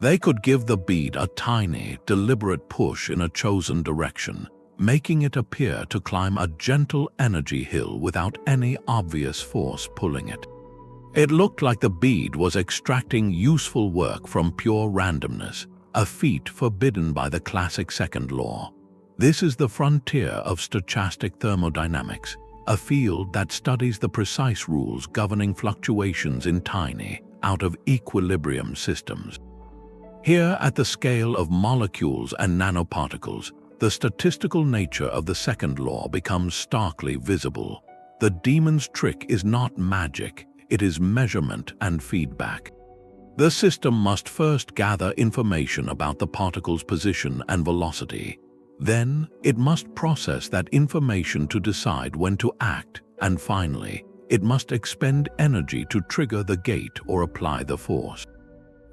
[SPEAKER 1] They could give the bead a tiny, deliberate push in a chosen direction, making it appear to climb a gentle energy hill without any obvious force pulling it. It looked like the bead was extracting useful work from pure randomness, a feat forbidden by the classic second law. This is the frontier of stochastic thermodynamics, a field that studies the precise rules governing fluctuations in tiny, out-of-equilibrium systems. Here, at the scale of molecules and nanoparticles, the statistical nature of the second law becomes starkly visible. The demon's trick is not magic, it is measurement and feedback. The system must first gather information about the particle's position and velocity. Then, it must process that information to decide when to act, and finally, it must expend energy to trigger the gate or apply the force.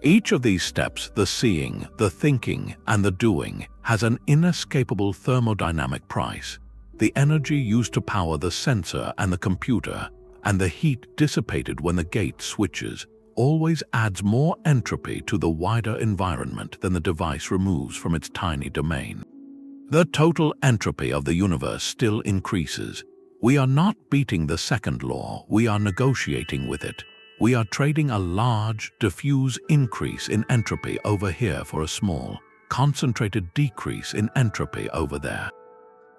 [SPEAKER 1] Each of these steps, the seeing, the thinking, and the doing, has an inescapable thermodynamic price. The energy used to power the sensor and the computer, and the heat dissipated when the gate switches, always adds more entropy to the wider environment than the device removes from its tiny domain. The total entropy of the universe still increases. We are not beating the second law, we are negotiating with it. We are trading a large, diffuse increase in entropy over here for a small, concentrated decrease in entropy over there.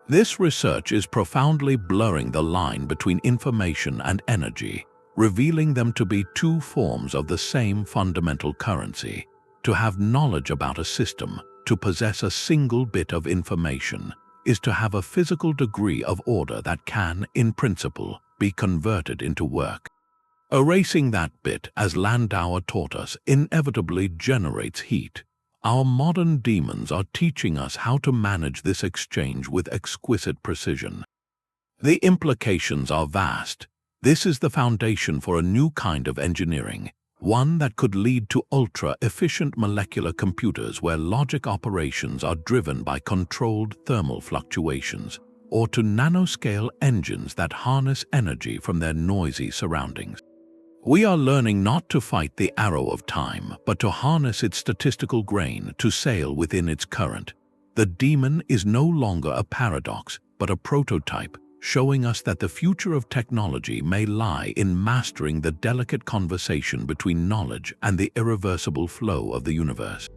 [SPEAKER 1] This research is profoundly blurring the line between information and energy, revealing them to be two forms of the same fundamental currency. To have knowledge about a system, to possess a single bit of information, is to have a physical degree of order that can, in principle, be converted into work. Erasing that bit, as Landauer taught us, inevitably generates heat. Our modern demons are teaching us how to manage this exchange with exquisite precision. The implications are vast. This is the foundation for a new kind of engineering, one that could lead to ultra-efficient molecular computers where logic operations are driven by controlled thermal fluctuations, or to nanoscale engines that harness energy from their noisy surroundings. We are learning not to fight the arrow of time, but to harness its statistical grain to sail within its current. The demon is no longer a paradox, but a prototype, showing us that the future of technology may lie in mastering the delicate conversation between knowledge and the irreversible flow of the universe.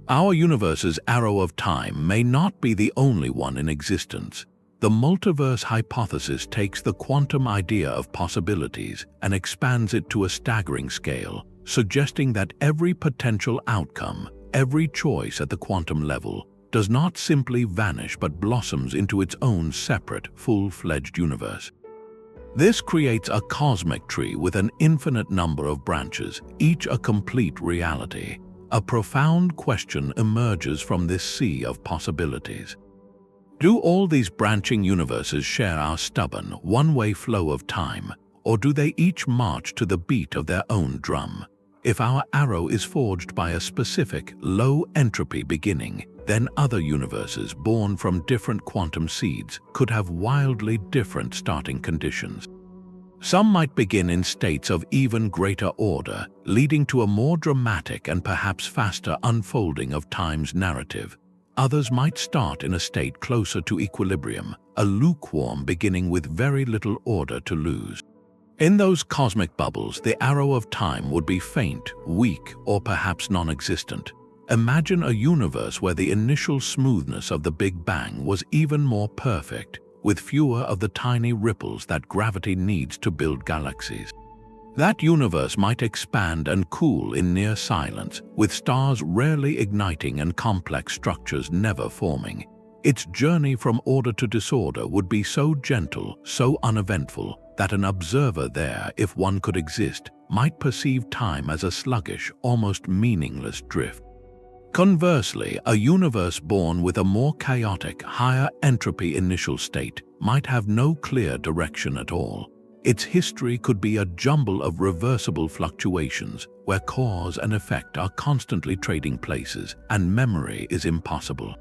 [SPEAKER 1] Our universe's arrow of time may not be the only one in existence. The multiverse hypothesis takes the quantum idea of possibilities and expands it to a staggering scale, suggesting that every potential outcome, every choice at the quantum level, does not simply vanish but blossoms into its own separate, full-fledged universe. This creates a cosmic tree with an infinite number of branches, each a complete reality. A profound question emerges from this sea of possibilities. Do all these branching universes share our stubborn, one-way flow of time, or do they each march to the beat of their own drum? If our arrow is forged by a specific, low-entropy beginning, then other universes born from different quantum seeds could have wildly different starting conditions. Some might begin in states of even greater order, leading to a more dramatic and perhaps faster unfolding of time's narrative. Others might start in a state closer to equilibrium, a lukewarm beginning with very little order to lose. In those cosmic bubbles, the arrow of time would be faint, weak, or perhaps non-existent. Imagine a universe where the initial smoothness of the Big Bang was even more perfect, with fewer of the tiny ripples that gravity needs to build galaxies. That universe might expand and cool in near silence, with stars rarely igniting and complex structures never forming. Its journey from order to disorder would be so gentle, so uneventful, that an observer there, if one could exist, might perceive time as a sluggish, almost meaningless drift. Conversely, a universe born with a more chaotic, higher entropy initial state might have no clear direction at all. Its history could be a jumble of reversible fluctuations where cause and effect are constantly trading places and memory is impossible.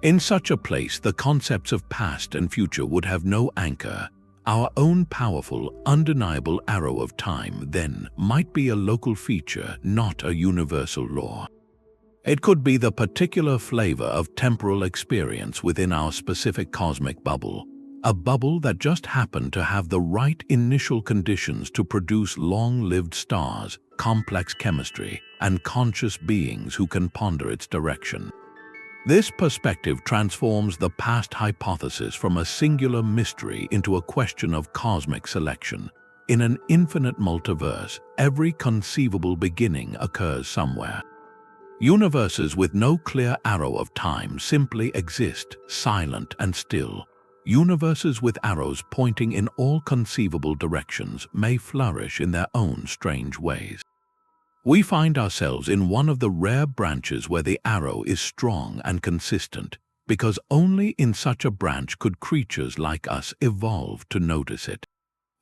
[SPEAKER 1] In such a place, the concepts of past and future would have no anchor. Our own powerful, undeniable arrow of time, then, might be a local feature, not a universal law. It could be the particular flavor of temporal experience within our specific cosmic bubble, a bubble that just happened to have the right initial conditions to produce long-lived stars, complex chemistry, and conscious beings who can ponder its direction. This perspective transforms the past hypothesis from a singular mystery into a question of cosmic selection. In an infinite multiverse, every conceivable beginning occurs somewhere. Universes with no clear arrow of time simply exist, silent and still. Universes with arrows pointing in all conceivable directions may flourish in their own strange ways. We find ourselves in one of the rare branches where the arrow is strong and consistent, because only in such a branch could creatures like us evolve to notice it.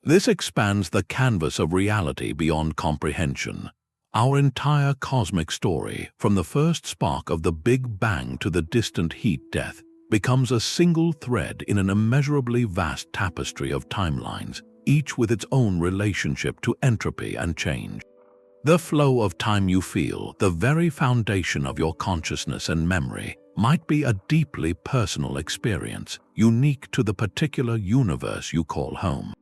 [SPEAKER 1] This expands the canvas of reality beyond comprehension. Our entire cosmic story, from the first spark of the Big Bang to the distant heat death, becomes a single thread in an immeasurably vast tapestry of timelines, each with its own relationship to entropy and change. The flow of time you feel, the very foundation of your consciousness and memory, might be a deeply personal experience, unique to the particular universe you call home.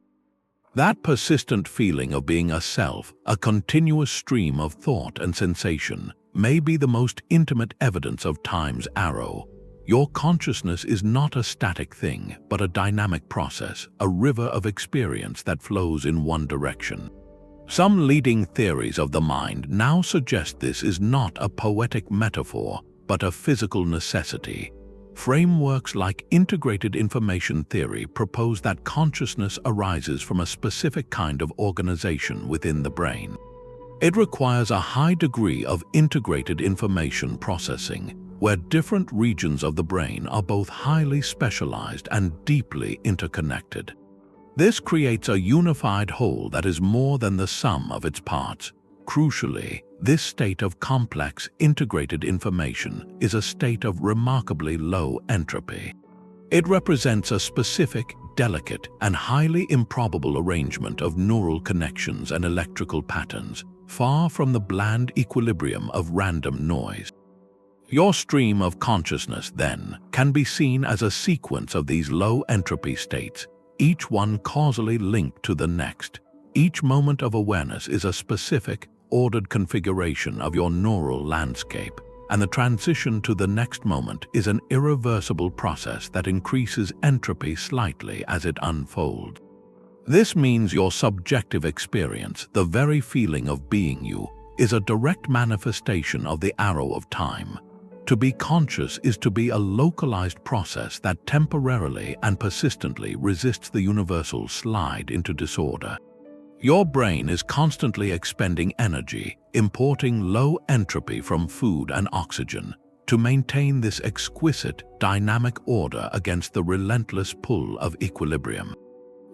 [SPEAKER 1] That persistent feeling of being a self, a continuous stream of thought and sensation, may be the most intimate evidence of time's arrow. Your consciousness is not a static thing, but a dynamic process, a river of experience that flows in one direction. Some leading theories of the mind now suggest this is not a poetic metaphor, but a physical necessity. Frameworks like integrated information theory propose that consciousness arises from a specific kind of organization within the brain. It requires a high degree of integrated information processing, where different regions of the brain are both highly specialized and deeply interconnected. This creates a unified whole that is more than the sum of its parts. Crucially, this state of complex, integrated information is a state of remarkably low entropy. It represents a specific, delicate, and highly improbable arrangement of neural connections and electrical patterns, far from the bland equilibrium of random noise. Your stream of consciousness, then, can be seen as a sequence of these low-entropy states, each one causally linked to the next. Each moment of awareness is a specific, ordered configuration of your neural landscape, and the transition to the next moment is an irreversible process that increases entropy slightly as it unfolds. This means your subjective experience, the very feeling of being you, is a direct manifestation of the arrow of time. To be conscious is to be a localized process that temporarily and persistently resists the universal slide into disorder. Your brain is constantly expending energy, importing low entropy from food and oxygen, to maintain this exquisite, dynamic order against the relentless pull of equilibrium.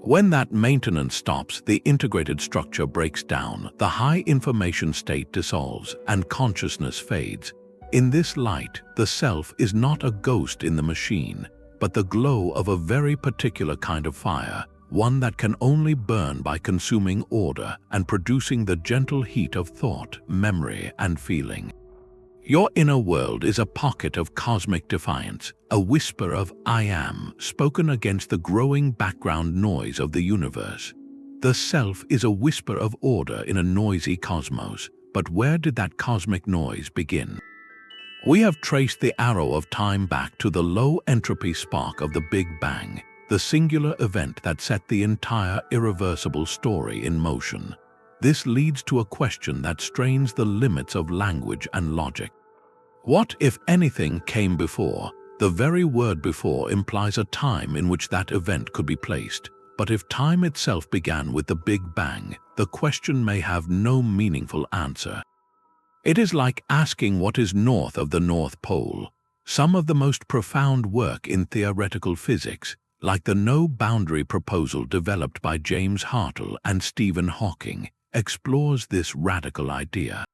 [SPEAKER 1] When that maintenance stops, the integrated structure breaks down, the high information state dissolves, and consciousness fades. In this light, the self is not a ghost in the machine, but the glow of a very particular kind of fire, one that can only burn by consuming order and producing the gentle heat of thought, memory, and feeling. Your inner world is a pocket of cosmic defiance, a whisper of "I am" spoken against the growing background noise of the universe. The self is a whisper of order in a noisy cosmos, but where did that cosmic noise begin? We have traced the arrow of time back to the low-entropy spark of the Big Bang, the singular event that set the entire irreversible story in motion. This leads to a question that strains the limits of language and logic. What, if anything, came before? The very word before implies a time in which that event could be placed, but if time itself began with the Big Bang, the question may have no meaningful answer. It is like asking what is north of the North Pole. Some of the most profound work in theoretical physics, like the no-boundary proposal developed by James Hartle and Stephen Hawking, explores this radical idea.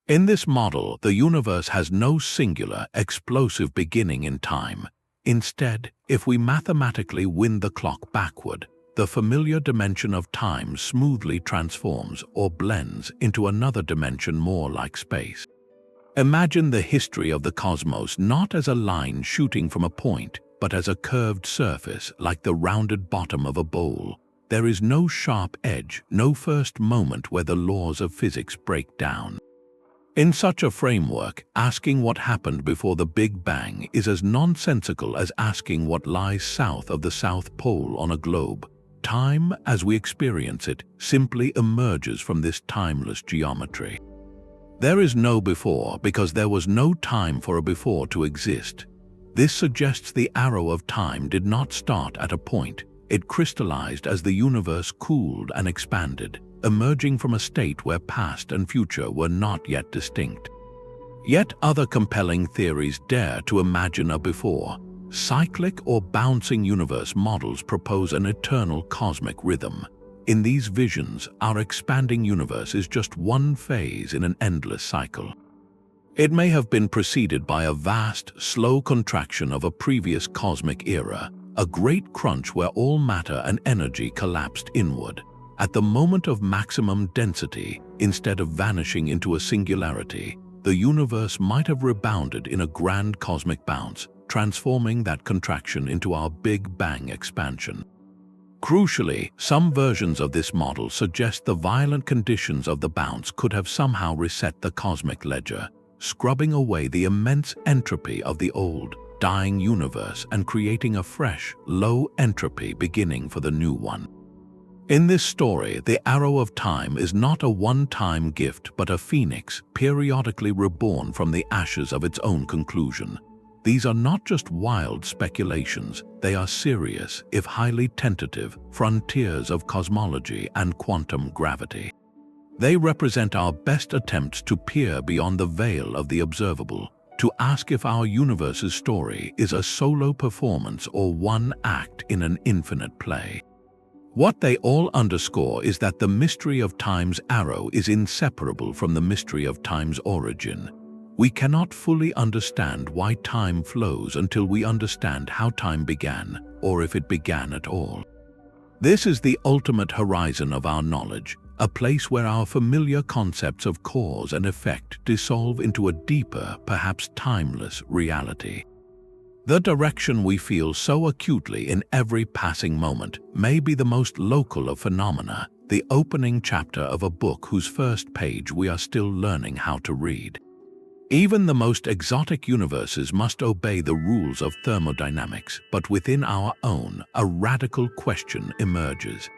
[SPEAKER 1] In this model, the universe has no singular, explosive beginning in time. Instead, if we mathematically wind the clock backward, the familiar dimension of time smoothly transforms or blends into another dimension more like space. Imagine the history of the cosmos not as a line shooting from a point, but as a curved surface like the rounded bottom of a bowl. There is no sharp edge, no first moment where the laws of physics break down. In such a framework, asking what happened before the Big Bang is as nonsensical as asking what lies south of the South Pole on a globe. Time, as we experience it, simply emerges from this timeless geometry. There is no before because there was no time for a before to exist. This suggests the arrow of time did not start at a point. It crystallized as the universe cooled and expanded, emerging from a state where past and future were not yet distinct. Yet other compelling theories dare to imagine a before. Cyclic or bouncing universe models propose an eternal cosmic rhythm. In these visions, our expanding universe is just one phase in an endless cycle. It may have been preceded by a vast, slow contraction of a previous cosmic era, a great crunch where all matter and energy collapsed inward. At the moment of maximum density, instead of vanishing into a singularity, the universe might have rebounded in a grand cosmic bounce, transforming that contraction into our Big Bang expansion. Crucially, some versions of this model suggest the violent conditions of the bounce could have somehow reset the cosmic ledger, scrubbing away the immense entropy of the old, dying universe and creating a fresh, low-entropy beginning for the new one. In this story, the arrow of time is not a one-time gift but a phoenix, periodically reborn from the ashes of its own conclusion. These are not just wild speculations, they are serious, if highly tentative, frontiers of cosmology and quantum gravity. They represent our best attempts to peer beyond the veil of the observable, to ask if our universe's story is a solo performance or one act in an infinite play. What they all underscore is that the mystery of time's arrow is inseparable from the mystery of time's origin. We cannot fully understand why time flows until we understand how time began, or if it began at all. This is the ultimate horizon of our knowledge, a place where our familiar concepts of cause and effect dissolve into a deeper, perhaps timeless reality. The direction we feel so acutely in every passing moment may be the most local of phenomena, the opening chapter of a book whose first page we are still learning how to read. Even the most exotic universes must obey the rules of thermodynamics, but within our own, a radical question emerges.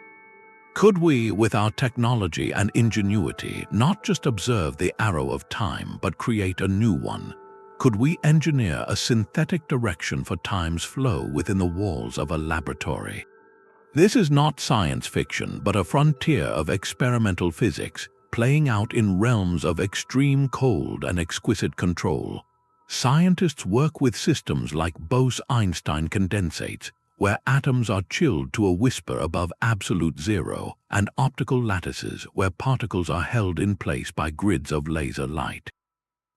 [SPEAKER 1] Could we, with our technology and ingenuity, not just observe the arrow of time, but create a new one? Could we engineer a synthetic direction for time's flow within the walls of a laboratory? This is not science fiction, but a frontier of experimental physics, playing out in realms of extreme cold and exquisite control. Scientists work with systems like Bose-Einstein condensates, where atoms are chilled to a whisper above absolute zero, and optical lattices where particles are held in place by grids of laser light.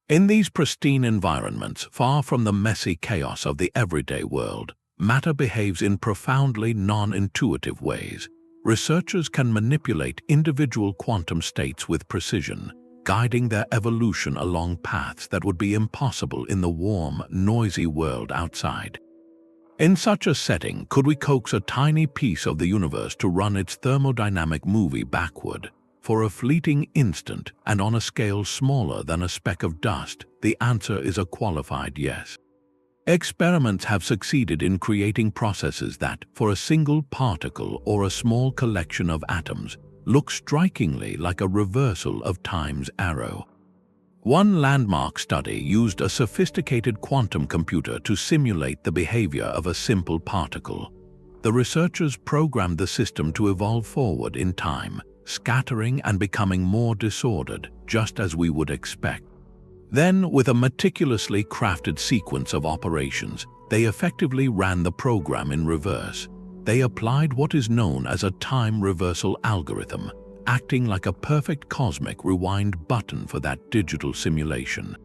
[SPEAKER 1] In these pristine environments, far from the messy chaos of the everyday world, matter behaves in profoundly non-intuitive ways. Researchers can manipulate individual quantum states with precision, guiding their evolution along paths that would be impossible in the warm, noisy world outside. In such a setting, could we coax a tiny piece of the universe to run its thermodynamic movie backward? For a fleeting instant, and on a scale smaller than a speck of dust, the answer is a qualified yes. Experiments have succeeded in creating processes that, for a single particle or a small collection of atoms, look strikingly like a reversal of time's arrow. One landmark study used a sophisticated quantum computer to simulate the behavior of a simple particle. the researchers programmed the system to evolve forward in time, scattering and becoming more disordered, just as we would expect. Then, with a meticulously crafted sequence of operations, they effectively ran the program in reverse. They applied what is known as a time reversal algorithm, acting like a perfect cosmic rewind button for that digital simulation.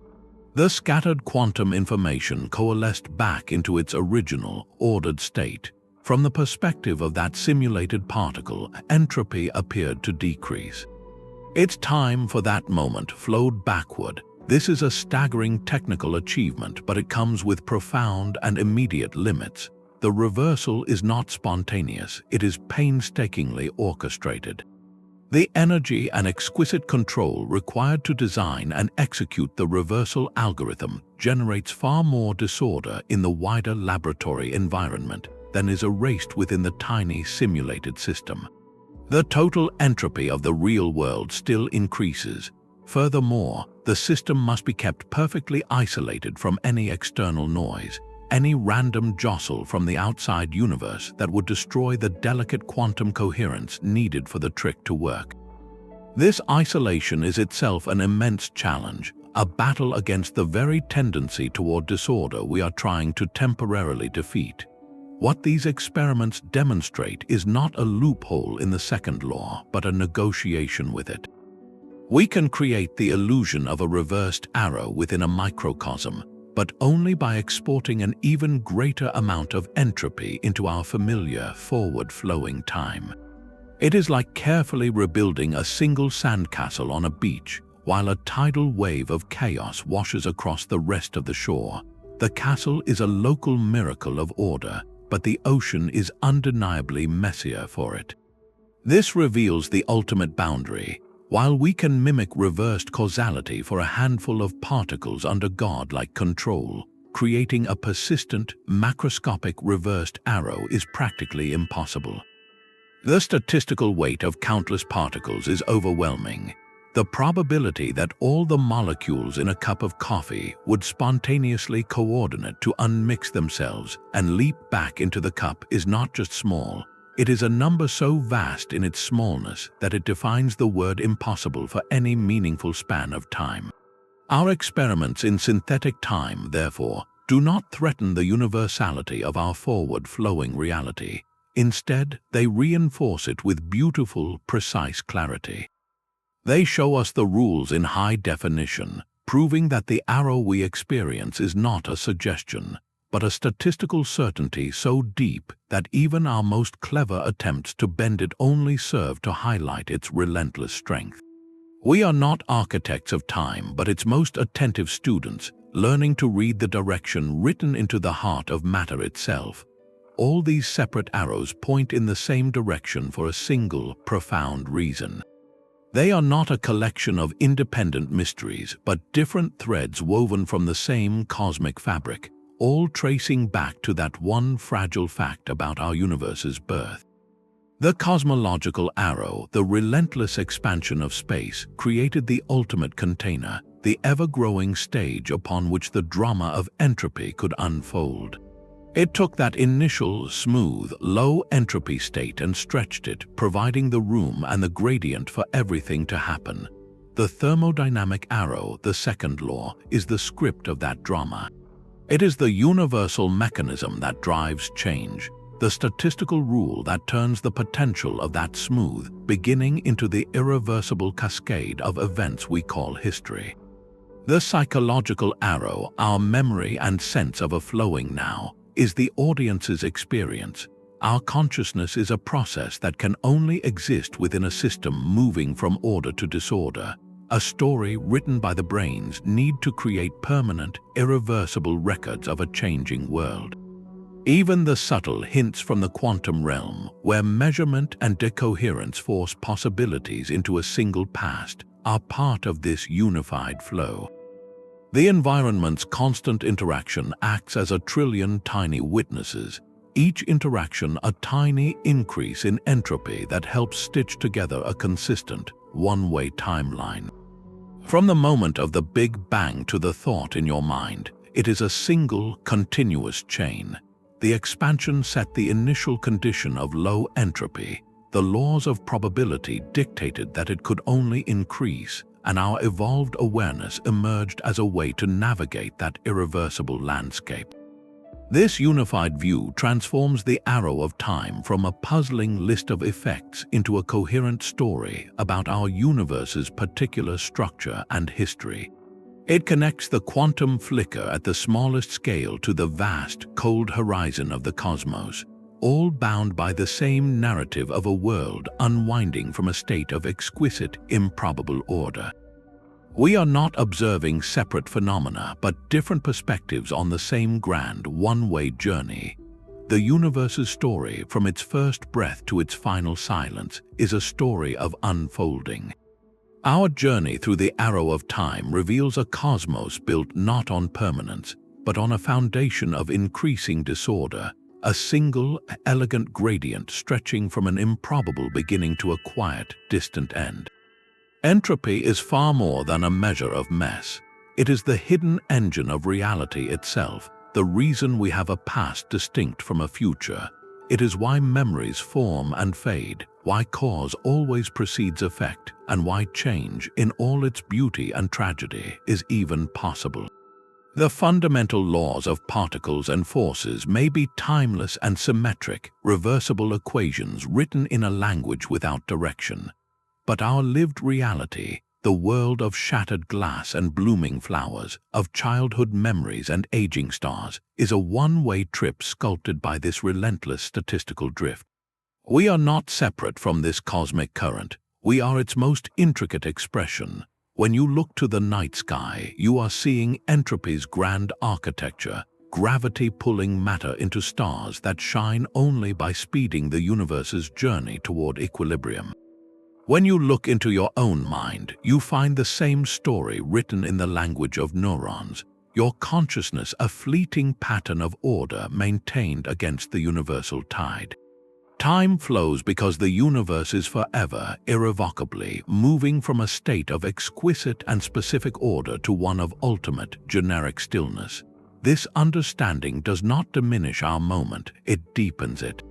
[SPEAKER 1] The scattered quantum information coalesced back into its original, ordered state. From the perspective of that simulated particle, entropy appeared to decrease. Its time for that moment flowed backward. This is a staggering technical achievement, but it comes with profound and immediate limits. The reversal is not spontaneous, it is painstakingly orchestrated. The energy and exquisite control required to design and execute the reversal algorithm generates far more disorder in the wider laboratory environment than is erased within the tiny simulated system. The total entropy of the real world still increases. Furthermore, the system must be kept perfectly isolated from any external noise, any random jostle from the outside universe that would destroy the delicate quantum coherence needed for the trick to work. This isolation is itself an immense challenge, a battle against the very tendency toward disorder we are trying to temporarily defeat. What these experiments demonstrate is not a loophole in the second law, but a negotiation with it. We can create the illusion of a reversed arrow within a microcosm, but only by exporting an even greater amount of entropy into our familiar forward-flowing time. It is like carefully rebuilding a single sandcastle on a beach while a tidal wave of chaos washes across the rest of the shore. The castle is a local miracle of order, but the ocean is undeniably messier for it. This reveals the ultimate boundary. While we can mimic reversed causality for a handful of particles under God-like control, creating a persistent, macroscopic reversed arrow is practically impossible. The statistical weight of countless particles is overwhelming. The probability that all the molecules in a cup of coffee would spontaneously coordinate to unmix themselves and leap back into the cup is not just small. It is a number so vast in its smallness that it defines the word impossible for any meaningful span of time. Our experiments in synthetic time, therefore, do not threaten the universality of our forward-flowing reality. Instead, they reinforce it with beautiful, precise clarity. They show us the rules in high definition, proving that the arrow we experience is not a suggestion, but a statistical certainty so deep that even our most clever attempts to bend it only serve to highlight its relentless strength. We are not architects of time, but its most attentive students, learning to read the direction written into the heart of matter itself. All these separate arrows point in the same direction for a single, profound reason. They are not a collection of independent mysteries, but different threads woven from the same cosmic fabric, all tracing back to that one fragile fact about our universe's birth. The cosmological arrow, the relentless expansion of space, created the ultimate container, the ever-growing stage upon which the drama of entropy could unfold. It took that initial, smooth, low-entropy state and stretched it, providing the room and the gradient for everything to happen. The thermodynamic arrow, the second law, is the script of that drama. It is the universal mechanism that drives change, the statistical rule that turns the potential of that smooth beginning into the irreversible cascade of events we call history. The psychological arrow, our memory and sense of a flowing now, is the audience's experience. Our consciousness is a process that can only exist within a system moving from order to disorder. A story written by the brains need to create permanent, irreversible records of a changing world. Even the subtle hints from the quantum realm, where measurement and decoherence force possibilities into a single past, are part of this unified flow. The environment's constant interaction acts as a trillion tiny witnesses, each interaction a tiny increase in entropy that helps stitch together a consistent, one-way timeline. From the moment of the Big Bang to the thought in your mind, it is a single, continuous chain. The expansion set the initial condition of low entropy. The laws of probability dictated that it could only increase, and our evolved awareness emerged as a way to navigate that irreversible landscape. This unified view transforms the arrow of time from a puzzling list of effects into a coherent story about our universe's particular structure and history. It connects the quantum flicker at the smallest scale to the vast, cold horizon of the cosmos, all bound by the same narrative of a world unwinding from a state of exquisite, improbable order. We are not observing separate phenomena, but different perspectives on the same grand, one-way journey. The universe's story, from its first breath to its final silence, is a story of unfolding. Our journey through the arrow of time reveals a cosmos built not on permanence, but on a foundation of increasing disorder, a single, elegant gradient stretching from an improbable beginning to a quiet, distant end. Entropy is far more than a measure of mess. It is the hidden engine of reality itself, the reason we have a past distinct from a future. It is why memories form and fade, why cause always precedes effect, and why change, in all its beauty and tragedy, is even possible. The fundamental laws of particles and forces may be timeless and symmetric, reversible equations written in a language without direction. But our lived reality, the world of shattered glass and blooming flowers, of childhood memories and aging stars, is a one-way trip sculpted by this relentless statistical drift. We are not separate from this cosmic current. We are its most intricate expression. When you look to the night sky, you are seeing entropy's grand architecture, gravity pulling matter into stars that shine only by speeding the universe's journey toward equilibrium. When you look into your own mind, you find the same story written in the language of neurons, your consciousness a fleeting pattern of order maintained against the universal tide. Time flows because the universe is forever, irrevocably, moving from a state of exquisite and specific order to one of ultimate, generic stillness. This understanding does not diminish our moment, it deepens it.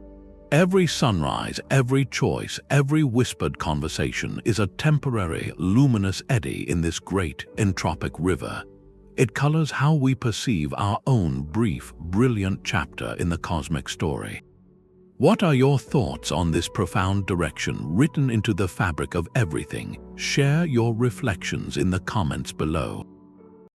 [SPEAKER 1] Every sunrise, every choice, every whispered conversation is a temporary, luminous eddy in this great, entropic river. It colors how we perceive our own brief, brilliant chapter in the cosmic story. What are your thoughts on this profound direction written into the fabric of everything? Share your reflections in the comments below.